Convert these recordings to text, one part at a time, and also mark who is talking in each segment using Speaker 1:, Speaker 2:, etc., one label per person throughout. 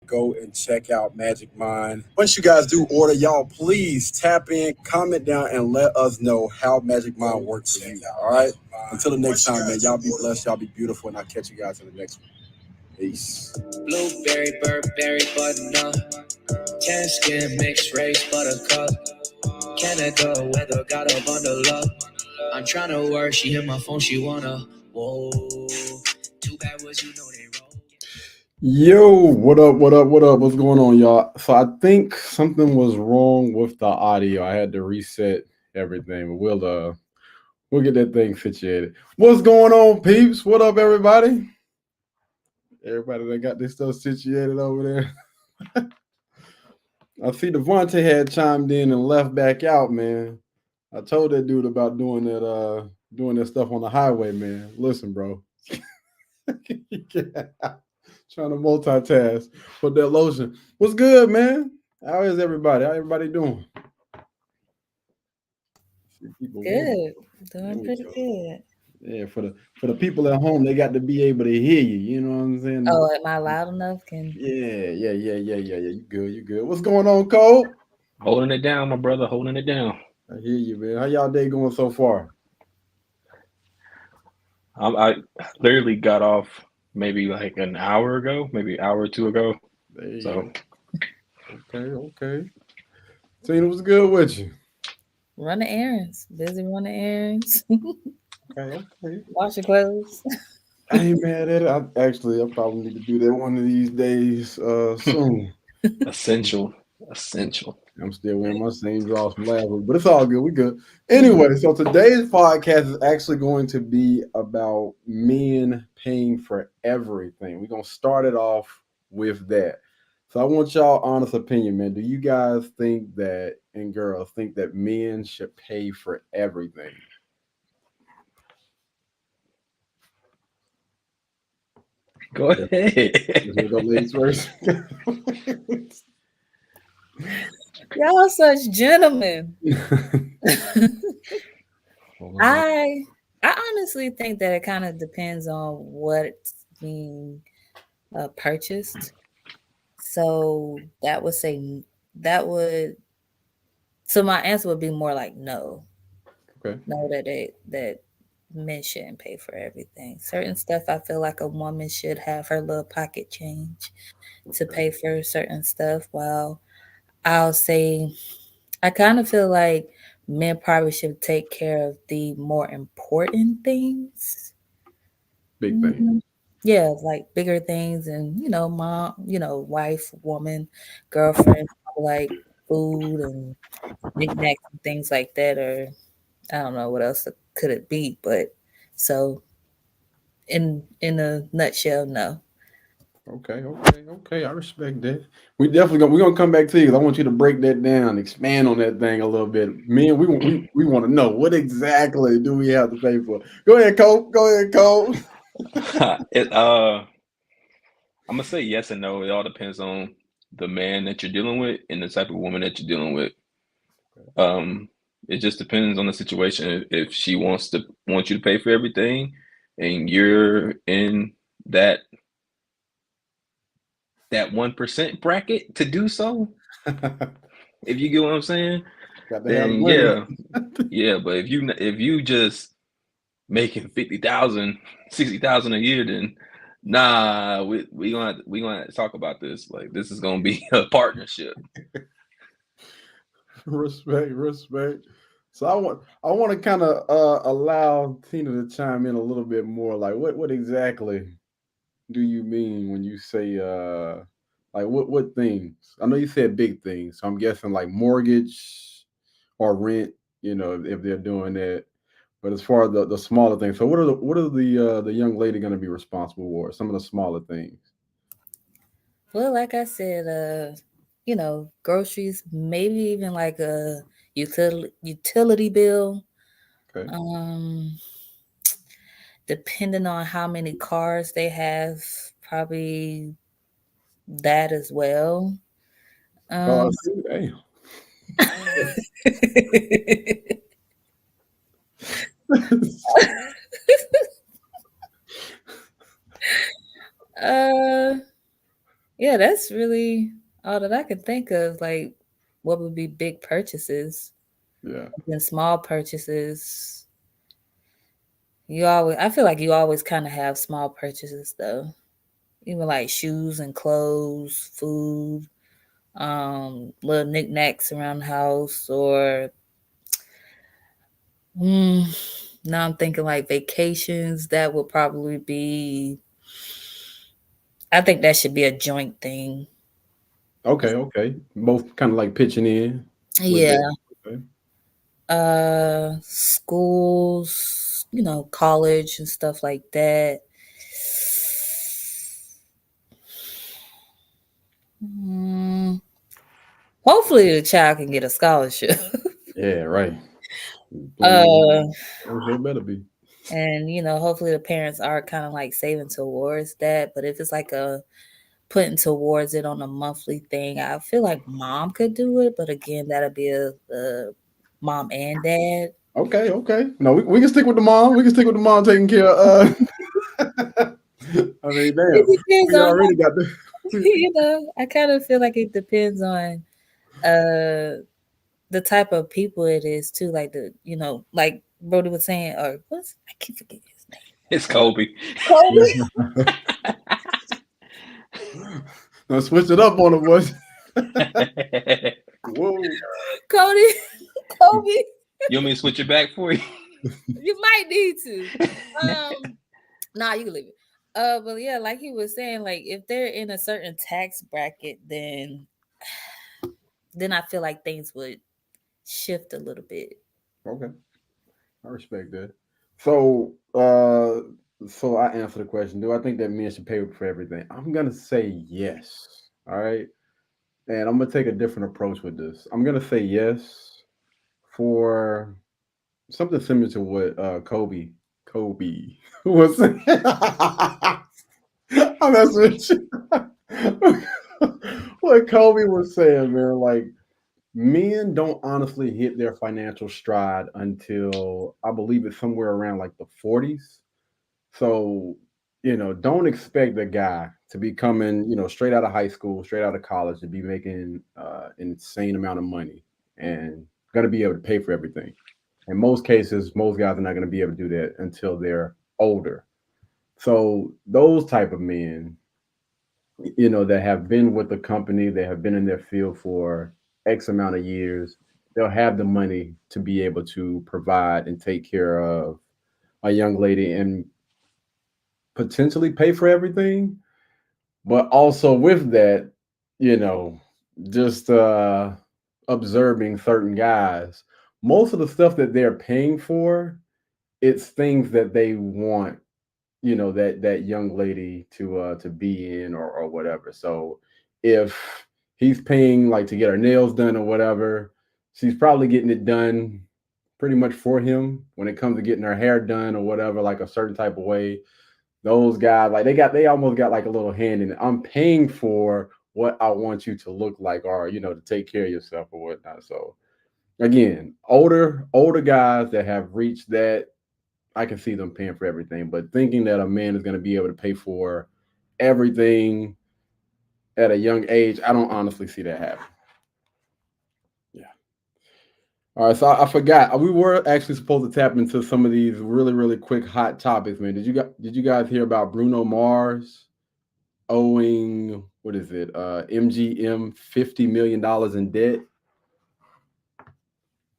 Speaker 1: go and check out Magic Mind. Once you guys do order, y'all please tap in, comment down, and let us know how Magic Mind works for you. All right. Until the next time, man. Y'all be blessed. Y'all be beautiful, and I'll catch you guys in the next one. Peace.
Speaker 2: Blueberry, Burberry, button-up. Tan skin, mixed race, buttercup. Canada weather, got a bundle up. I'm trying to work, she hit my phone, she wanna. Whoa, too bad was you know they roll.
Speaker 3: Yo, what up? What's going on, y'all? So I think something was wrong with the audio. I had to reset everything, but we'll get that thing situated. What's going on, peeps? What up, everybody? Everybody that got this stuff situated over there. I see Devontae had chimed in and left back out, man. I told that dude about doing that stuff on the highway, man. Listen, bro. Trying to multitask. Put that lotion. What's good, man? How is everybody? How everybody doing?
Speaker 4: Good. Doing pretty good.
Speaker 3: Yeah, for the people at home, they got to be able to hear you. You know what I'm saying?
Speaker 4: Oh, am I loud enough?
Speaker 3: Yeah. You good. What's going on, Cole?
Speaker 5: Holding it down, my brother. Holding it down.
Speaker 3: I hear you, man. How y'all day going so far?
Speaker 5: I literally got off maybe like an hour ago, maybe an hour or two ago. So,
Speaker 3: okay. Tina, what's good with you?
Speaker 4: Running errands. Busy running errands.
Speaker 3: Okay.
Speaker 4: Washing clothes.
Speaker 3: I ain't mad at it. I probably need to do that one of these days soon.
Speaker 5: Essential.
Speaker 3: I'm still wearing my same drawers from last week, but it's all good. We good. Anyway, so today's podcast is actually going to be about men paying for everything. We're going to start it off with that. So I want y'all honest opinion, man. Do you guys think that, and girls, think that men should pay for everything?
Speaker 5: Go ahead.
Speaker 3: Go ladies first.
Speaker 4: Y'all such gentlemen. I honestly think that it kind of depends on what's being purchased. So so my answer would be more like no.
Speaker 3: Okay.
Speaker 4: No, that men shouldn't pay for everything. Certain stuff I feel like a woman should have her little pocket change to pay for certain stuff, while I'll say I kind of feel like men probably should take care of the more important things.
Speaker 3: Big things.
Speaker 4: Yeah, like bigger things, and mom, wife, woman, girlfriend, like food and knickknacks and things like that, or I don't know what else could it be, but so in a nutshell, no.
Speaker 3: Okay. I respect that. We're gonna come back to you because I want you to break that down, expand on that thing a little bit. Man, we want to know what exactly do we have to pay for. Go ahead, Cole.
Speaker 5: I'm gonna say yes and no. It all depends on the man that you're dealing with and the type of woman that you're dealing with. It just depends on the situation. If she wants you to pay for everything, and you're in that 1% bracket to do so, if you get what I'm saying, then yeah. But if you just making 50,000, 60,000 a year, then nah, we gonna have to talk about this. Like, this is gonna be a partnership.
Speaker 3: Respect. So I want to kind of allow Tina to chime in a little bit more. Like, what exactly do you mean when you say like what things? I know you said big things, so I'm guessing like mortgage or rent. If they're doing that. But as far as the smaller things, so what are the young lady going to be responsible for? Some of the smaller things.
Speaker 4: Well, like I said, groceries, maybe even like a utility bill.
Speaker 3: Okay.
Speaker 4: Depending on how many cars they have, probably that as well.
Speaker 3: Cars too, damn.
Speaker 4: Yeah, that's really all that I can think of. Like, what would be big purchases?
Speaker 3: Yeah.
Speaker 4: And small purchases. I feel like you always kind of have small purchases though. Even like shoes and clothes, food, little knickknacks around the house, or now I'm thinking like vacations. That would probably be. I think that should be a joint thing.
Speaker 3: Okay. Both kind of like pitching in with
Speaker 4: Yeah.
Speaker 3: that. Okay.
Speaker 4: Schools, college and stuff like that. Mm, hopefully the child can get a scholarship.
Speaker 3: Yeah, right.
Speaker 4: uh
Speaker 3: It better be.
Speaker 4: and hopefully the parents are kind of like saving towards that. But if it's like a putting towards it on a monthly thing, I feel like mom could do it, but again, that'll be a mom and dad.
Speaker 3: Okay. No, we can stick with the mom. We can stick with the mom taking care of I mean, damn.
Speaker 4: It depends
Speaker 3: We
Speaker 4: on
Speaker 3: already got the
Speaker 4: I kind of feel like it depends on the type of people it is too, like like Brody was saying, or what's I keep forgetting his name.
Speaker 5: It's Kobe.
Speaker 3: Now switch it up on the boys. Whoa.
Speaker 4: Kobe.
Speaker 5: You want me to switch it back for you?
Speaker 4: You might need to. Nah, you can leave it. But yeah, like he was saying, like if they're in a certain tax bracket, then I feel like things would shift a little bit.
Speaker 3: Okay. I respect that. So I answer the question. Do I think that men should pay for everything? I'm gonna say yes. All right. And I'm gonna take a different approach with this. I'm gonna say yes for something similar to what Kobe was saying. I'm messing with you. What Kobe was saying, man, like men don't honestly hit their financial stride until I believe it's somewhere around like the 40s. So, don't expect a guy to be coming, straight out of high school, straight out of college to be making an insane amount of money and going to be able to pay for everything. In most cases, most guys are not going to be able to do that until they're older. So those type of men, that have been with the company, they have been in their field for X amount of years, they'll have the money to be able to provide and take care of a young lady and potentially pay for everything. But also with that, just observing certain guys, most of the stuff that they're paying for, it's things that they want, that young lady to be in or whatever. So if he's paying like to get her nails done or whatever, she's probably getting it done pretty much for him. When it comes to getting her hair done or whatever, like a certain type of way, those guys, like they almost got like a little hand in it. I'm paying for what I want you to look like, or to take care of yourself or whatnot. So again, older guys that have reached that, I can see them paying for everything. But thinking that a man is going to be able to pay for everything at a young age, I don't honestly see that happen. Yeah. All right, so I forgot. We were actually supposed to tap into some of these really, really quick hot topics, man. Did you guys hear about Bruno Mars owing, what is it, MGM $50 million in debt?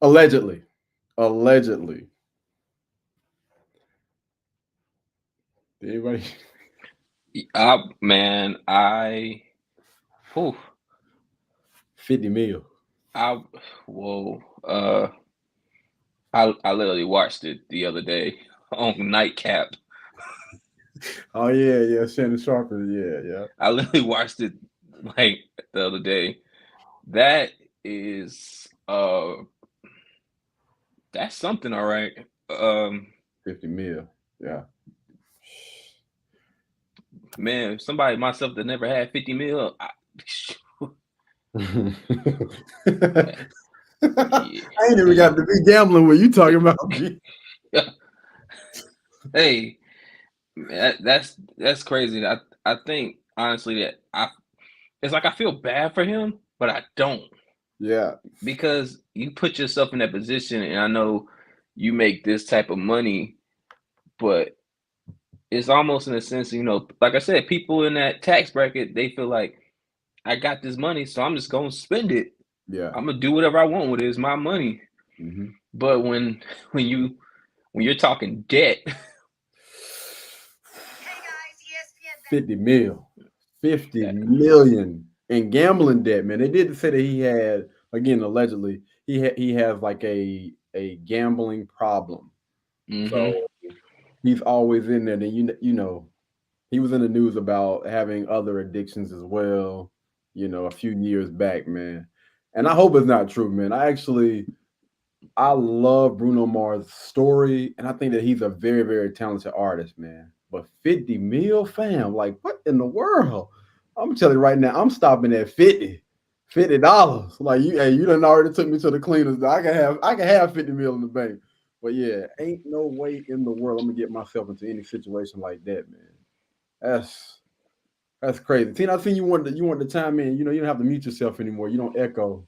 Speaker 3: Allegedly. Anybody?
Speaker 5: Man,
Speaker 3: 50 mil.
Speaker 5: I literally watched it the other day on Nightcap.
Speaker 3: Oh yeah, Shannon Sharp. Yeah.
Speaker 5: I literally watched it like the other day. That is that's something, all right.
Speaker 3: 50 mil. Yeah.
Speaker 5: Man, somebody myself that never had 50 mil.
Speaker 3: I ain't even got to be gambling when you talking about me.
Speaker 5: Hey, that's crazy. I think honestly that it's like I feel bad for him, but I don't.
Speaker 3: Yeah.
Speaker 5: Because you put yourself in that position, and I know you make this type of money, but it's almost in a sense, like I said, people in that tax bracket, they feel like I got this money, so I'm just gonna spend it.
Speaker 3: Yeah.
Speaker 5: I'm gonna do whatever I want with it. It's my money.
Speaker 3: Mm-hmm.
Speaker 5: But when you're talking debt,
Speaker 3: 50 million in gambling debt, man. They did say that he had, again, allegedly, he has like a gambling problem. So he's always in there. Then he was in the news about having other addictions as well, a few years back, man. And I hope it's not true, man. I love Bruno Mars' story, and I think that he's a very, very talented artist, man. But 50 mil, fam, like what in the world? I'm telling you right now, I'm stopping at $50. Like you done already took me to the cleaners. I can have 50 mil in the bank. But yeah, ain't no way in the world I'm gonna get myself into any situation like that, man. That's crazy. Tina, I think you want to chime in. You don't have to mute yourself anymore. You don't echo.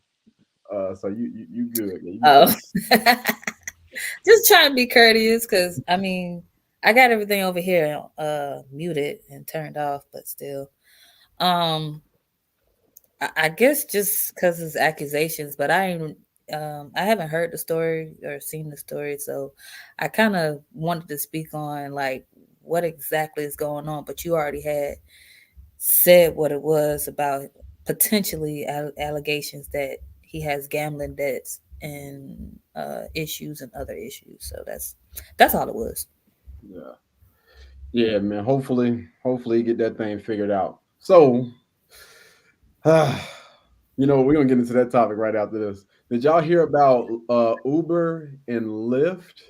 Speaker 3: So you good. Yeah,
Speaker 4: just trying to be courteous because I got everything over here muted and turned off, but still, I guess just because it's accusations, but I haven't heard the story or seen the story, so I kind of wanted to speak on like what exactly is going on. But you already had said what it was about potentially allegations that he has gambling debts and issues and other issues. So that's all it was.
Speaker 3: Yeah, man. Hopefully you get that thing figured out. So, we're gonna get into that topic right after this. Did y'all hear about Uber and Lyft?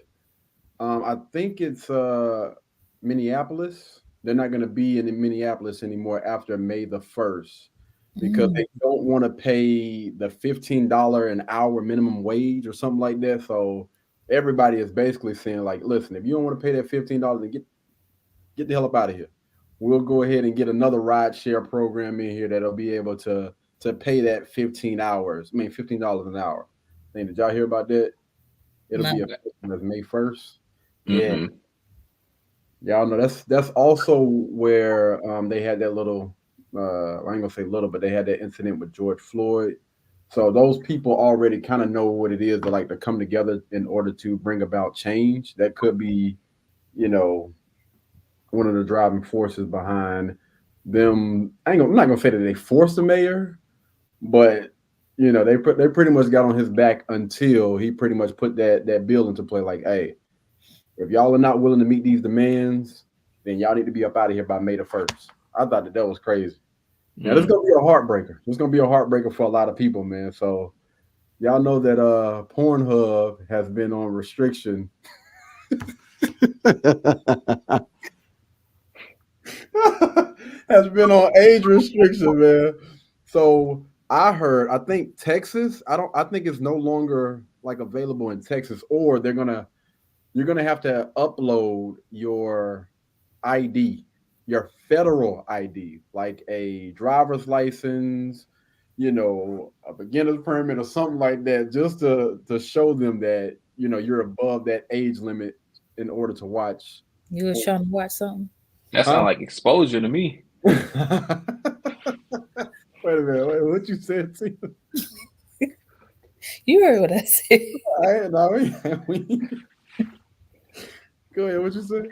Speaker 3: I think it's Minneapolis. They're not going to be in Minneapolis anymore after May the 1st because they don't want to pay the $15 an hour minimum wage or something like that. So everybody is basically saying, like, listen, if you don't want to pay that $15, then get the hell up out of here. We'll go ahead and get another ride share program in here that'll be able to pay that $15 an hour. Did y'all hear about that? It'll be effective May 1st. Yeah. Y'all know that's also where they had that little I ain't gonna say little, but they had that incident with George Floyd. So those people already kind of know what it is to come together in order to bring about change. That could be, one of the driving forces behind them. I'm not gonna say that they forced the mayor, but they pretty much got on his back until he pretty much put that bill into play. Like, hey, if y'all are not willing to meet these demands, then y'all need to be up out of here by May the 1st. I thought that was crazy. Now, this is going to be a heartbreaker. This is going to be a heartbreaker for a lot of people, man. So y'all know that Pornhub has been on restriction. Has been on age restriction, man. So I think Texas, I think it's no longer available in Texas, or you're gonna have to upload your ID, your federal ID, like a driver's license, a beginner's permit or something like that, just to show them that you're above that age limit in order to watch.
Speaker 4: You was trying to watch something?
Speaker 5: That sounds like exposure to me.
Speaker 3: Wait a minute, what you said, Tina?
Speaker 4: You heard what I said.
Speaker 3: Go ahead. What you say?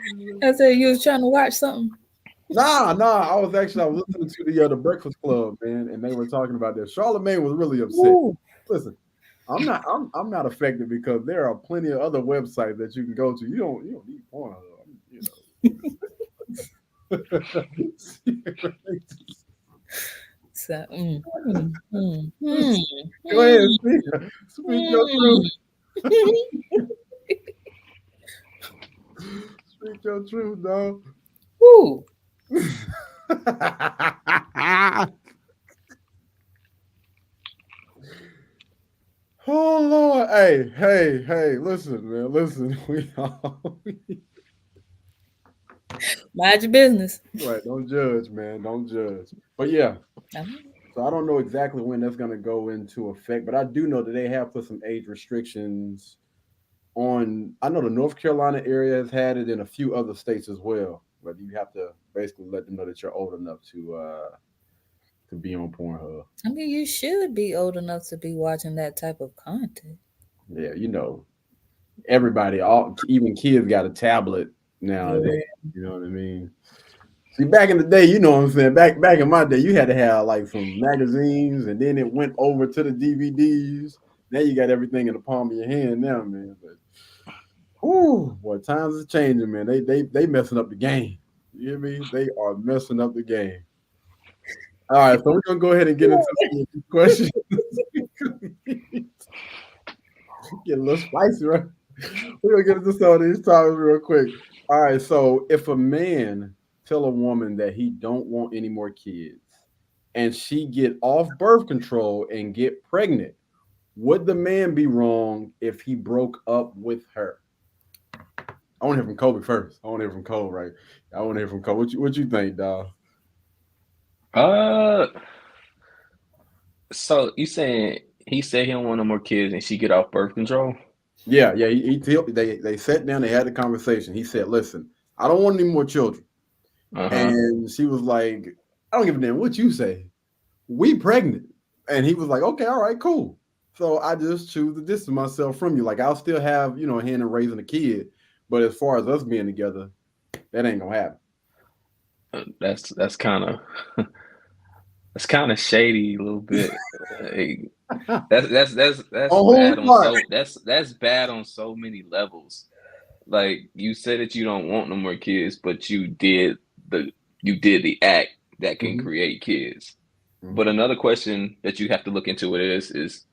Speaker 4: I said you was trying to watch something.
Speaker 3: Nah. I was listening to the Breakfast Club, man, and they were talking about that. Charlamagne was really upset. Ooh. Listen, I'm not affected because there are plenty of other websites that you can go to. You don't need Pornhub,
Speaker 4: So,
Speaker 3: Go ahead, speak your truth. Speak your truth, dog.
Speaker 4: Woo.
Speaker 3: Oh Lord, hey, listen, man, listen.
Speaker 4: Mind your business.
Speaker 3: Right, don't judge, man, don't judge. But yeah, So I don't know exactly when that's going to go into effect, but I do know that they have put some age restrictions on. I know the North Carolina area has had it in a few other states as well, but you have to basically let them know that you're old enough to be on Pornhub.
Speaker 4: I mean, you should be old enough to be watching that type of content.
Speaker 3: Yeah, everybody, all even kids got a tablet nowadays.
Speaker 4: Yeah.
Speaker 3: You know what I mean? See, back in the day, you know what I'm saying? Back in my day, you had to have like some magazines, and then it went over to the DVDs. Now you got everything in the palm of your hand now, man. But whoo, boy, times is changing, man. They messing up the game. You hear me? They are messing up the game. All right, so we're gonna go ahead and get into some questions. Get a little spicy, right? We're gonna get into some of these topics real quick. All right, so if a man tell a woman that he don't want any more kids and she get off birth control and get pregnant, would the man be wrong if he broke up with her? I want to hear from Kobe first. I want to hear from Cole, right? I want to hear from Cole. What you think, dog?
Speaker 5: So you saying he said he don't want no more kids and she get off birth control?
Speaker 3: Yeah. They sat down, they had a conversation. He said, "Listen, I don't want any more children." And she was like, "I don't give a damn what you say. We pregnant." And he was like, "Okay, all right, cool. So I just choose to distance myself from you. Like I'll still have, a hand in raising a kid, but as far as us being together, that ain't gonna happen."
Speaker 5: That's kind of that's kind of shady a little bit. That's bad on that's bad on so many levels. Like you said that you don't want no more kids, but you did the act that can create kids. But another question that you have to look into it is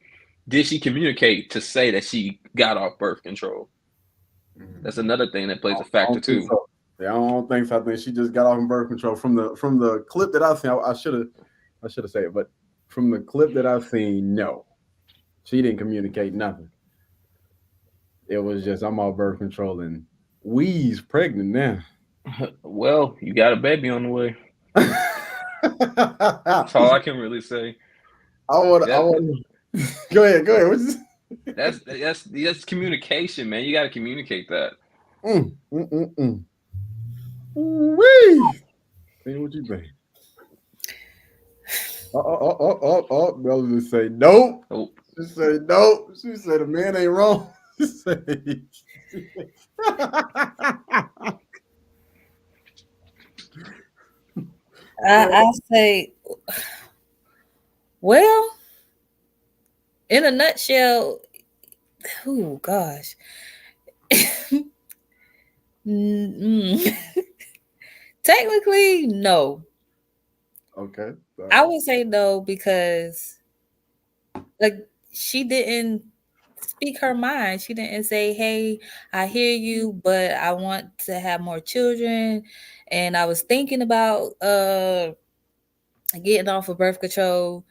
Speaker 5: did she communicate to say that she got off birth control? That's another thing that plays a factor too.
Speaker 3: So. Yeah, I don't think so. I think she just got off birth control. From the clip that I've seen, I should have said it, but from the clip that I've seen, no, she didn't communicate nothing. It was just I'm off birth control and we's pregnant now.
Speaker 5: Well, you got a baby on the way. That's all I can really say.
Speaker 3: I want. Go ahead.
Speaker 5: That's communication, man. You got to communicate that.
Speaker 3: Wee. See what you think. Bella just say nope. She say nope. She said the man ain't wrong. She say.
Speaker 4: I say, well, in a nutshell, oh gosh. Technically, no.
Speaker 3: Okay.
Speaker 4: Sorry. I would say no because, like, she didn't speak her mind. She didn't say, "Hey, I hear you, but I want to have more children, and I was thinking about getting off of birth control,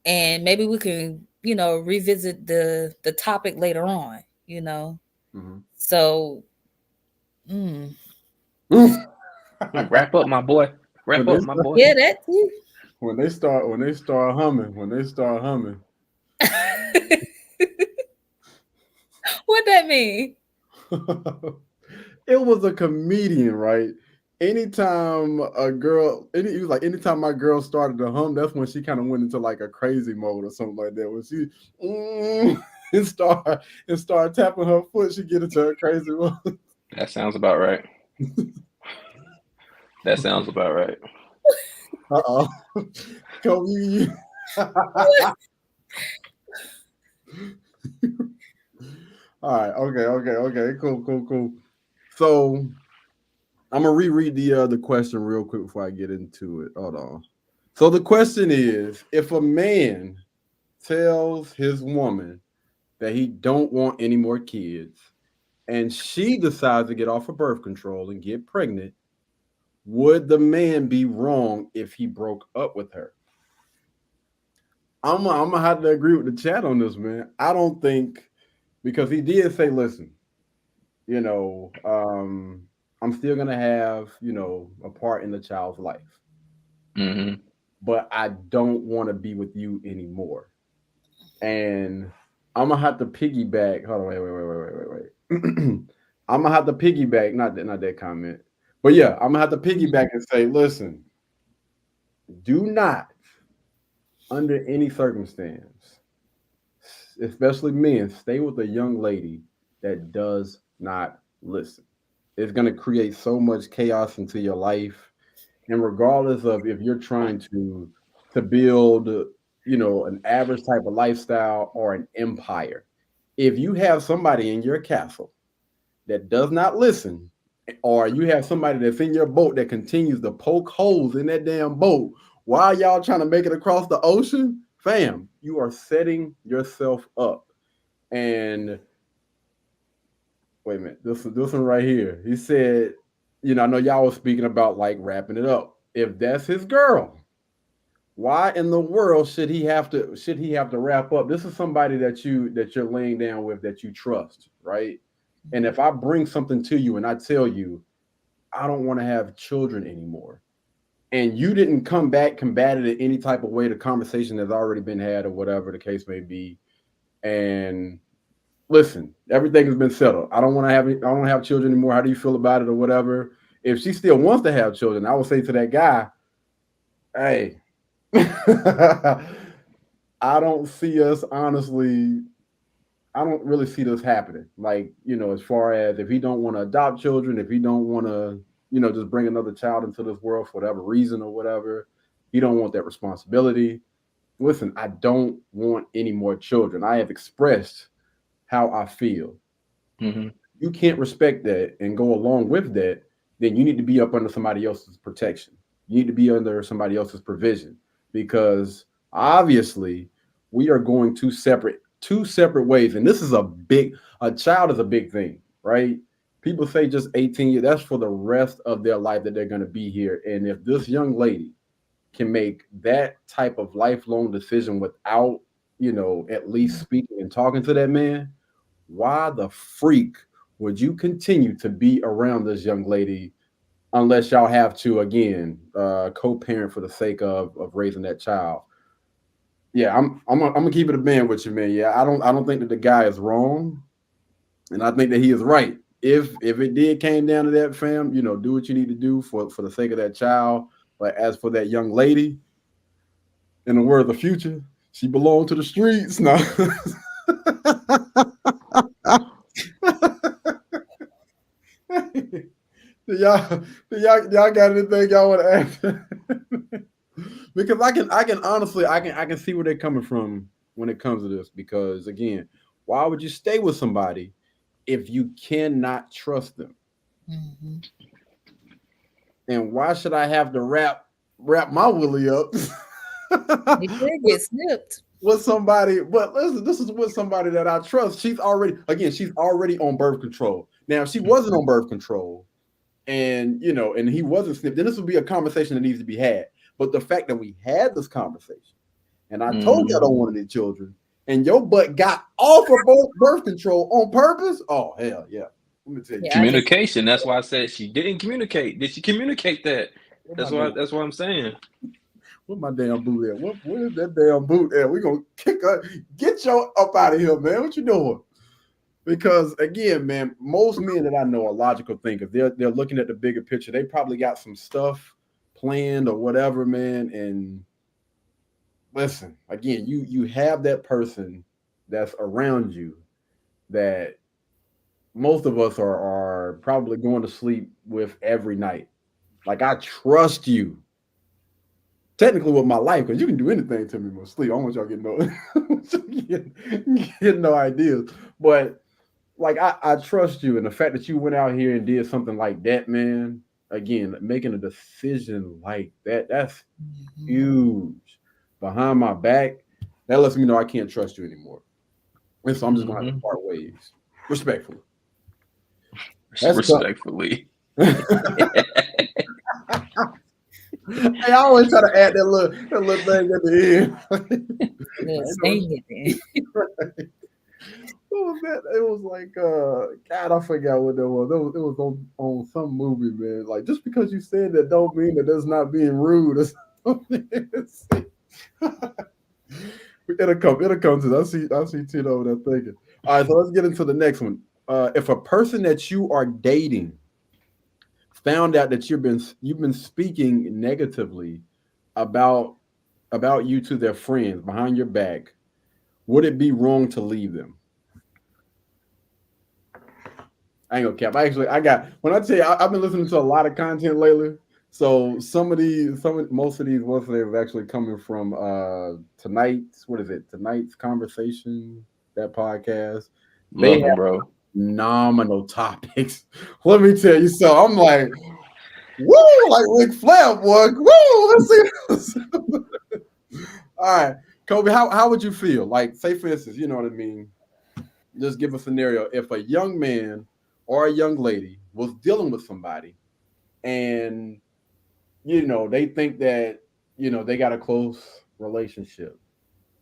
Speaker 4: and maybe we can, revisit the topic later on." So.
Speaker 5: Wrap up, my boy.
Speaker 4: Yeah, that too.
Speaker 3: When they start humming.
Speaker 4: What that mean?
Speaker 3: It was a comedian, right? Anytime my girl started to hum, that's when she kind of went into like a crazy mode or something like that. When she and start tapping her foot, she get into a crazy mode.
Speaker 5: That sounds about right. That sounds about right.
Speaker 3: Uh-oh. Kobe. All right. Okay. Cool. So I'm gonna reread the question real quick before I get into it. Hold on. So the question is, if a man tells his woman that he don't want any more kids, and she decides to get off of birth control and get pregnant, would the man be wrong if he broke up with her? I'm gonna have to agree with the chat on this, man. I don't think, because he did say, listen, I'm still gonna have, a part in the child's life. but I don't want to be with you anymore. And I'm gonna have to piggyback. Hold on, wait. I'm gonna have to piggyback, not that comment. But yeah, I'm gonna have to piggyback and say, listen, do not, under any circumstance, especially men, stay with a young lady that does not listen. It's going to create so much chaos into your life. And regardless of if you're trying to build, an average type of lifestyle or an empire, if you have somebody in your castle that does not listen, or you have somebody that's in your boat that continues to poke holes in that damn boat while y'all trying to make it across the ocean, fam, you are setting yourself up. And wait a minute, this one right here. He said, I know y'all was speaking about like wrapping it up. If that's his girl, why in the world should he have to wrap up? This is somebody that you're laying down with, that you trust, right? And if I bring something to you and I tell you I don't want to have children anymore, and you didn't come back combated in any type of way, the conversation has already been had or whatever the case may be. And listen, everything has been settled. I don't have children anymore. How do you feel about it or whatever? If she still wants to have children, I would say to that guy, hey, I don't see us honestly. I don't really see this happening. Like, as far as if he don't want to adopt children, if he don't want to, just bring another child into this world for whatever reason or whatever, he don't want that responsibility. Listen, I don't want any more children. I have expressed how I feel.
Speaker 5: Mm-hmm.
Speaker 3: You can't respect that and go along with that, then you need to be up under somebody else's protection. You need to be under somebody else's provision, because obviously we are going two separate ways. And this is a child is a big thing, right? People say just 18 years, that's for the rest of their life that they're going to be here. And if this young lady can make that type of lifelong decision without, at least speaking and talking to that man, why the freak would you continue to be around this young lady unless y'all have to, again, co-parent for the sake of raising that child? Yeah, I'm gonna keep it a band with you, man. Yeah, I don't think that the guy is wrong, and I think that he is right. If it did came down to that, fam, do what you need to do for the sake of that child. But as for that young lady, in the word of the future, she belonged to the streets now. Do y'all got anything y'all want to add? Because I can honestly I can see where they're coming from when it comes to this. Because again, why would you stay with somebody if you cannot trust them?
Speaker 4: Mm-hmm.
Speaker 3: And why should I have to wrap my willy up
Speaker 4: It could get snipped.
Speaker 3: with somebody? But listen, this is with somebody that I trust. She's already on birth control. Now, if she wasn't on birth control, and and he wasn't snipped, then this would be a conversation that needs to be had. But the fact that we had this conversation, and I told you I don't want any children, and your butt got off of birth control on purpose, oh hell yeah. Let me tell you.
Speaker 4: Yeah,
Speaker 5: Communication. That's why I said she didn't communicate. Did she communicate that? That's what I'm saying.
Speaker 3: Where my damn boot at? Where's that damn boot at? We gonna get your up out of here, man. What you doing? Because again, man, most men that I know are logical thinkers. They're looking at the bigger picture. They probably got some stuff planned or whatever, man. And listen, again, you have that person that's around you that most of us are probably going to sleep with every night. Like, I trust you. Technically with my life, because you can do anything to me in my sleep. I don't want y'all get no ideas. But like, I trust you. And the fact that you went out here and did something like that, man, again, making a decision like that's huge. Behind my back, that lets me know I can't trust you anymore. And so I'm just going to have to part ways. Respectfully.
Speaker 5: Respectfully.
Speaker 3: Hey, I always try to add that little thing at the end. What was that? It was like, God, I forgot what that was. It was on some movie, man. Like, just because you said that don't mean that that's not being rude. It'll come to us. I see Tito over there thinking. All right, so let's get into the next one. If a person that you are dating found out that you've been speaking negatively about you to their friends behind your back, would it be wrong to leave them? I ain't gonna cap. When I tell you, I've been listening to a lot of content lately. So most of these ones they've actually coming from tonight's conversation, that podcast. They have phenomenal topics. Let me tell you. So I'm like, woo, like Ric Flair, boy. Woo, let's see. All right, Kobe, how would you feel? Like, say for instance, you know what I mean? Just give a scenario. If a young man or a young lady was dealing with somebody and, they think that, they got a close relationship,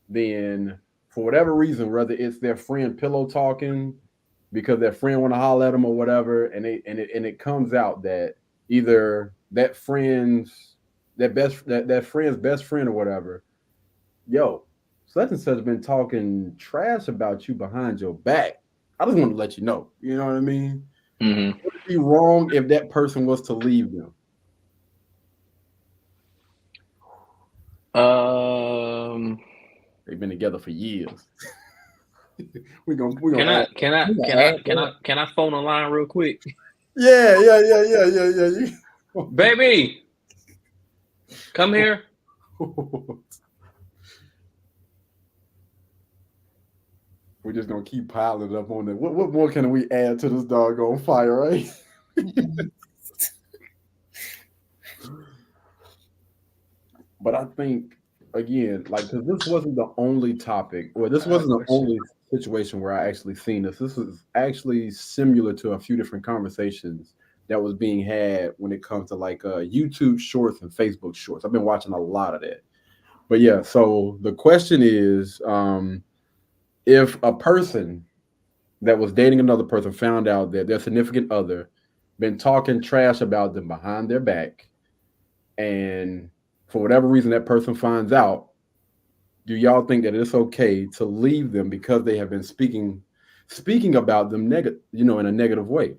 Speaker 3: then for whatever reason, whether it's their friend pillow talking because their friend want to holler at them or whatever, and it comes out that either that friend's best friend or whatever, such and such been talking trash about you behind your back. I just want to let you know. You know what I mean?
Speaker 5: Mm-hmm.
Speaker 3: Would it be wrong if that person was to leave them? They've been together for years.
Speaker 5: Can I phone a line real quick?
Speaker 3: Yeah.
Speaker 5: Baby, come here.
Speaker 3: We're just gonna keep piling it up on that. What more can we add to this doggone fire, right? But I think again, like, because this wasn't the only topic, or this wasn't the only situation where I actually seen this. This was actually similar to a few different conversations that was being had when it comes to like YouTube Shorts and Facebook Shorts. I've been watching a lot of that. But yeah, so the question is, if a person that was dating another person found out that their significant other been talking trash about them behind their back, and for whatever reason that person finds out, do y'all think that it's okay to leave them because they have been speaking about them in a negative way?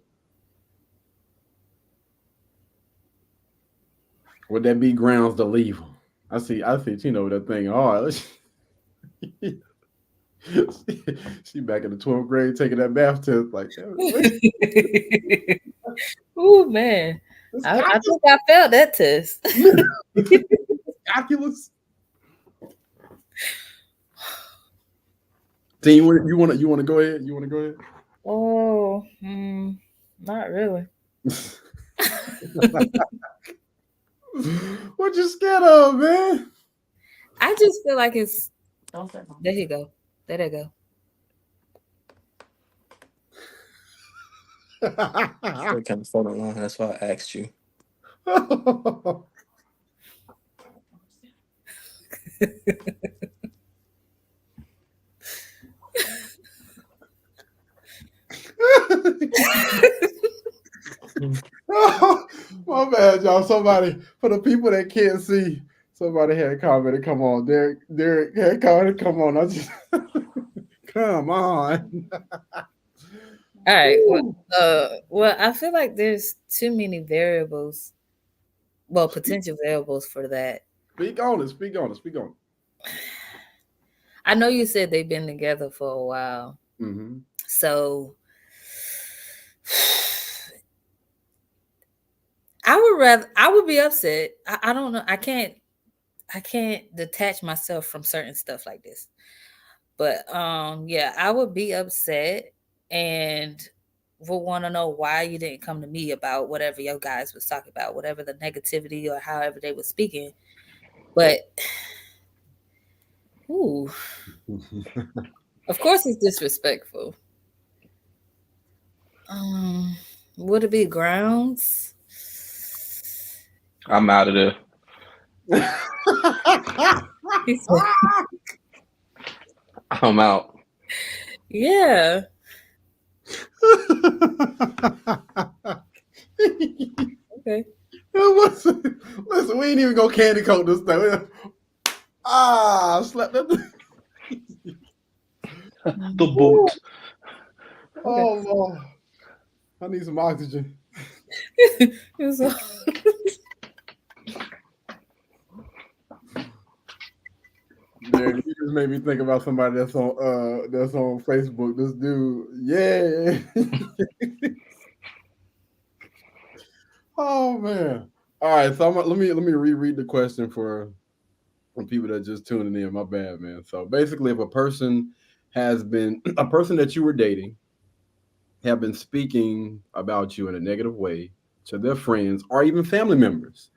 Speaker 3: Would that be grounds to leave them? I see, that thing. All right, she back in the 12th grade taking that math test. Like,
Speaker 4: oh man, I think I failed that test.
Speaker 3: Calculus. Team, you want to go ahead? You want to go ahead?
Speaker 4: Oh, not really.
Speaker 3: What you scared of, man?
Speaker 4: I just feel like it's. There you go. There they go.
Speaker 5: Still kind of phone line. That's why I asked you.
Speaker 3: Oh, my bad, y'all. Somebody, for the people that can't see, somebody had commented, come on. Derek had commented, come on. I just come on.
Speaker 4: All right. Well, I feel like there's too many variables. Well, potential variables for that.
Speaker 3: Speak on it.
Speaker 4: I know you said they've been together for a while.
Speaker 3: Mm-hmm.
Speaker 4: So I would be upset. I don't know. I can't detach myself from certain stuff like this. But yeah, I would be upset and will want to know why you didn't come to me about whatever your guys was talking about, whatever the negativity or however they were speaking. But ooh, of course it's disrespectful. Would it be grounds?
Speaker 5: I'm out of there. I'm out.
Speaker 4: Yeah. Okay.
Speaker 3: Listen, we ain't even gonna candy coat this thing. Slap that.
Speaker 5: The boot.
Speaker 3: Oh Lord, I need some oxygen. Dude, you just made me think about somebody that's on Facebook. This dude, yeah. Oh man. All right, so let me reread the question for people that just tuning in. My bad, man. So basically, if a person that you were dating have been speaking about you in a negative way to their friends or even family members,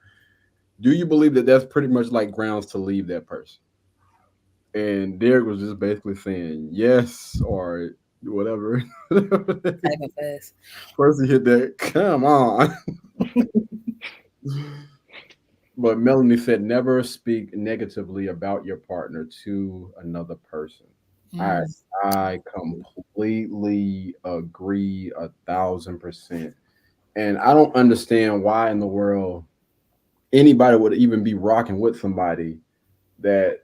Speaker 3: do you believe that that's pretty much like grounds to leave that person? And Derek was just basically saying yes or whatever. First he hit that, come on. But Melanie said, never speak negatively about your partner to another person. I completely agree 1,000%. And I don't understand why in the world anybody would even be rocking with somebody that,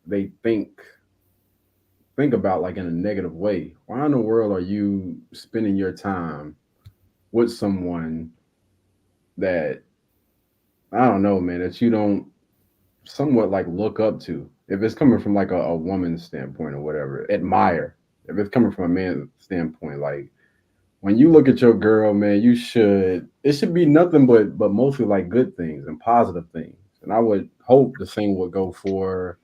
Speaker 3: they think about like in a negative way. Why in the world are you spending your time with someone that, I don't know, man, that you don't somewhat like look up to? If it's coming from like a woman's standpoint or whatever, admire. If it's coming from a man's standpoint, like when you look at your girl, man, it should be nothing but mostly like good things and positive things. And I would hope the same would go for,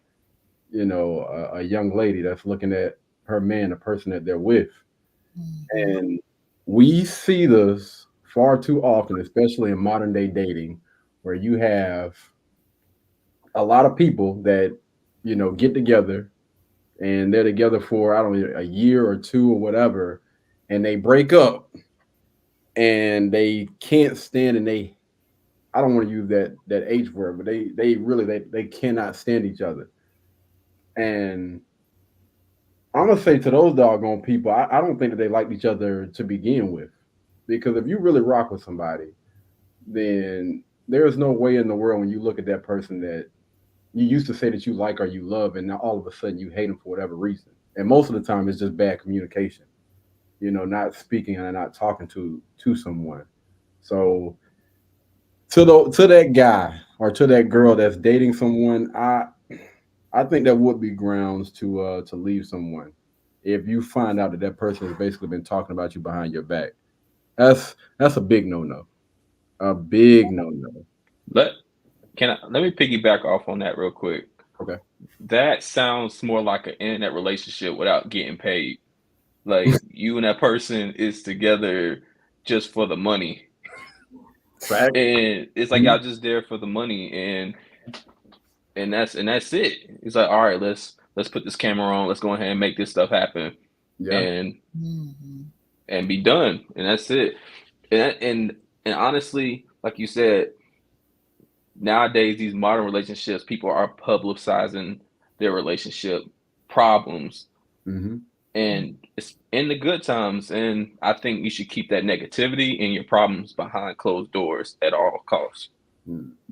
Speaker 3: a young lady that's looking at her man, the person that they're with. And we see this far too often, especially in modern day dating, where you have a lot of people that, get together and they're together for, I don't know, a year or two or whatever, and they break up and they can't stand, and I don't want to use that H word, but they really cannot stand each other. And I'm gonna say to those doggone people, I don't think that they liked each other to begin with. Because if you really rock with somebody, then there is no way in the world when you look at that person that you used to say that you like or you love, and now all of a sudden you hate them for whatever reason. And most of the time it's just bad communication, not speaking and not talking to someone. So to that guy or to that girl that's dating someone, I think that would be grounds to leave someone if you find out that person has basically been talking about you behind your back. That's a big no-no. A big no-no.
Speaker 5: Let me piggyback off on that real quick.
Speaker 3: Okay.
Speaker 5: That sounds more like an internet relationship without getting paid. Like you and that person is together just for the money.
Speaker 3: Fact.
Speaker 5: And it's like y'all just there for the money, and that's it. It's like, all right, let's put this camera on, let's go ahead and make this stuff happen. Yeah. And be done. And that's it. And honestly, like you said, nowadays these modern relationships, people are publicizing their relationship problems. And it's in the good times, and I think you should keep that negativity and your problems behind closed doors at all costs.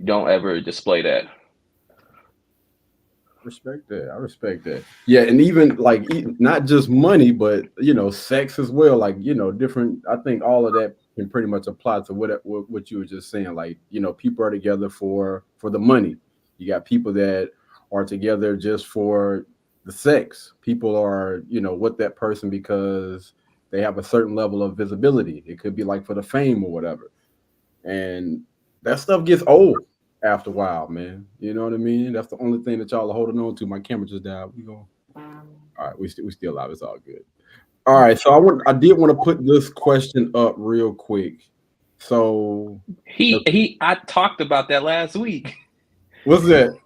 Speaker 5: Don't ever display that.
Speaker 3: Respect that. I respect that. Yeah, and even like not just money, but sex as well. Like different. I think all of that can pretty much apply to what you were just saying. Like people are together for the money. You got people that are together just for the sex. People are with that person because they have a certain level of visibility. It could be like for the fame or whatever, and that stuff gets old after a while, man. You know what I mean? That's the only thing that y'all are holding on to. My camera just died. We go. All right, we still live. It's all good. All right, so I did want to put this question up real quick. So
Speaker 5: I talked about that last week.
Speaker 3: What's that?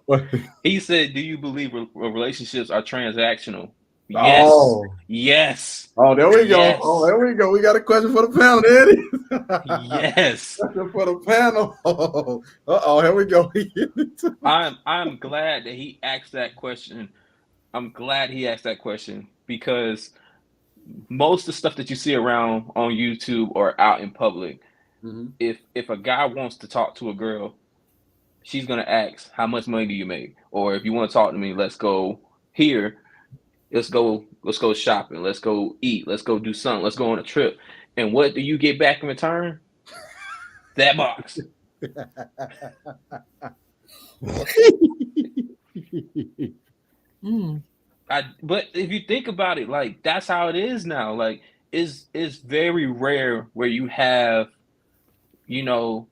Speaker 5: He said, "Do you believe relationships are transactional?"
Speaker 3: Yes.
Speaker 5: Oh. Yes.
Speaker 3: Oh, there we go. Yes. Oh, there we go. We got a question for the panel, Eddie.
Speaker 5: Yes.
Speaker 3: Question for the panel. Uh-oh, here we go.
Speaker 5: I'm glad that he asked that question. I'm glad he asked that question because most of the stuff that you see around on YouTube or out in public, If a guy wants to talk to a girl, she's gonna ask, how much money do you make? Or if you want to talk to me, let's go here. Let's go shopping. Let's go eat. Let's go do something. Let's go on a trip. And what do you get back in return? That box. But if you think about it, like that's how it is now. Like it's very rare where you have, you know,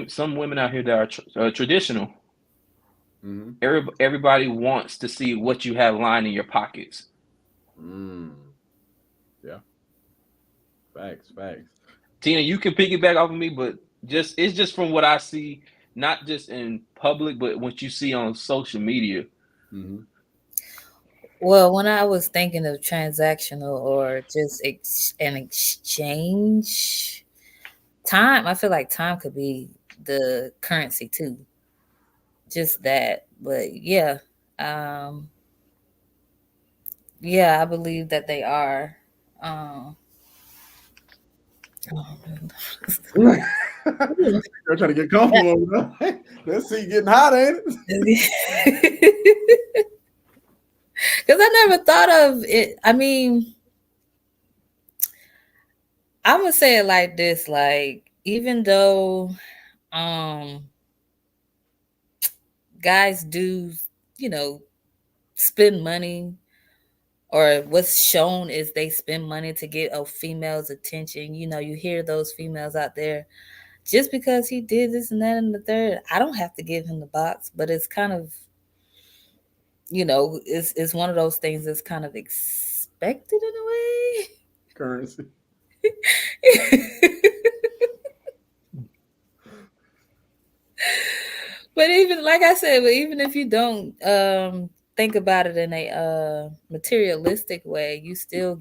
Speaker 5: some women out here that are traditional. Everybody wants to see what you have lying in your pockets.
Speaker 3: Yeah. Facts.
Speaker 5: Tina, you can piggyback off of me, but it's just from what I see, not just in public, but what you see on social media.
Speaker 4: Well, when I was thinking of transactional or just an exchange, time, I feel like time could be the currency too. Just that. But yeah. Yeah, I believe that they are.
Speaker 3: They're trying to get comfortable. Let's see, getting hot, ain't
Speaker 4: it? Because I never thought of it. I mean, I'm gonna say it like this: like, even though guys do, spend money, or what's shown is they spend money to get a female's attention. You hear those females out there, just because he did this and that and the third, I don't have to give him the box, but it's kind of, it's one of those things that's kind of expected in a way.
Speaker 3: Currency.
Speaker 4: But even, like I said, but even if you don't think about it in a materialistic way, you still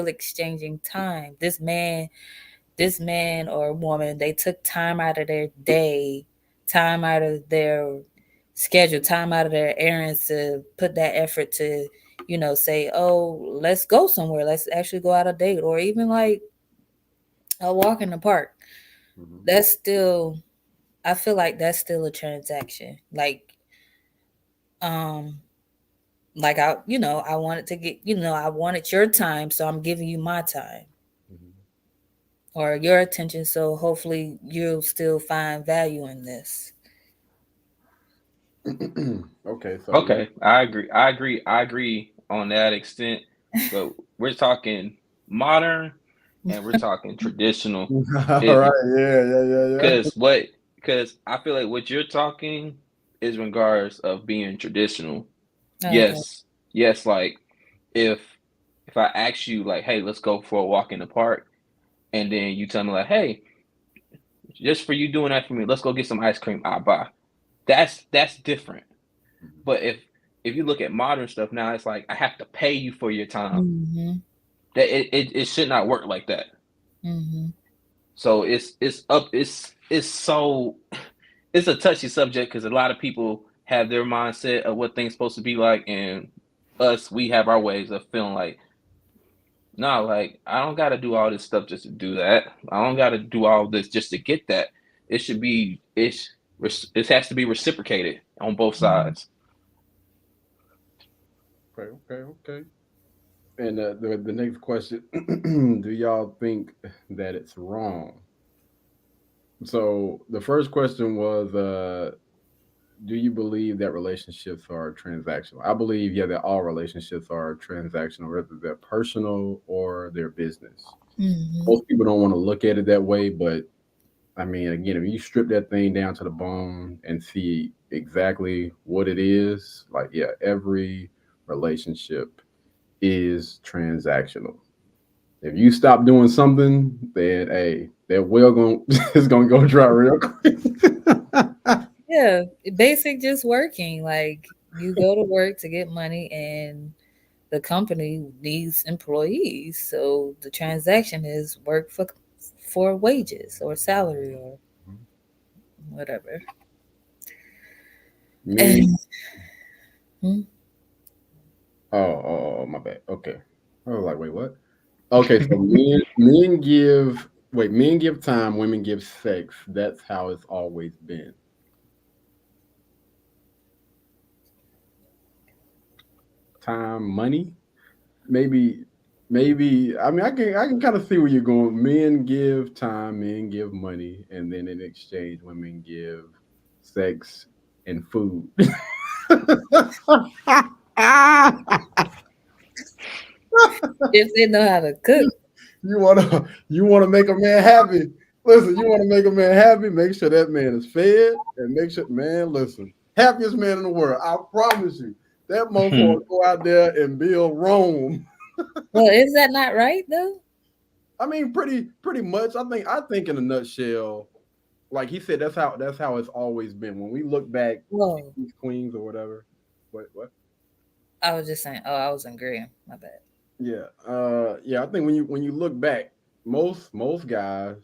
Speaker 4: exchanging time. This man or woman, they took time out of their day, time out of their schedule, time out of their errands to put that effort to, say, oh, let's go somewhere. Let's actually go out on a date, or even like a walk in the park. That's still, I feel like that's still a transaction. Like I wanted to get, I wanted your time, so I'm giving you my time. Or your attention, so hopefully you'll still find value in this.
Speaker 5: Okay, I agree on that extent, but we're talking modern and we're talking traditional.
Speaker 3: All right, yeah.
Speaker 5: Because I feel like what you're talking is in regards of being traditional.
Speaker 4: Okay.
Speaker 5: Yes, like if I ask you like, hey, let's go for a walk in the park, and then you tell me like, hey, just for you doing that for me, let's go get some ice cream, I'll buy. That's different. But if you look at modern stuff now, it's like I have to pay you for your time. That it should not work like that. So it's a touchy subject, because a lot of people have their mindset of what things supposed to be like, and we have our ways of feeling like, no, like I don't got to do all this stuff just to do that. I don't got to do all this just to get that. It should be it has to be reciprocated on both sides.
Speaker 3: Okay. And the next question: do y'all think that it's wrong? So the first question was, do you believe that relationships are transactional? I believe, that all relationships are transactional, whether they're personal or they're business. Most people don't want to look at it that way, but I mean, again, if you strip that thing down to the bone and see exactly what it is, like, every relationship is transactional. If you stop doing something, then that well is gonna go dry real quick.
Speaker 4: Yeah, basic just working. Like, you go to work to get money, and the company needs employees. So the transaction is work for wages or salary or whatever.
Speaker 3: Oh, my bad. Okay. I was like, wait, what? Okay, so men give Wait, men give time, women give sex. That's how it's always been. Time, money, maybe. I mean, I can kind of see where you're going. Men give time, men give money, and then in exchange, women give sex and food.
Speaker 4: If they know how to cook.
Speaker 3: You wanna make a man happy. Listen, you want to make a man happy, make sure that man is fed, and make sure, man, listen, happiest man in the world. I promise you, that motherfucker go out there and build Rome.
Speaker 4: Well, is that not right though?
Speaker 3: I mean, pretty much. I think in a nutshell, like he said, that's how it's always been. When we look back, queens or whatever. What?
Speaker 4: I was just saying. Oh, I was agreeing. My bad.
Speaker 3: Yeah. I think when you look back, most guys,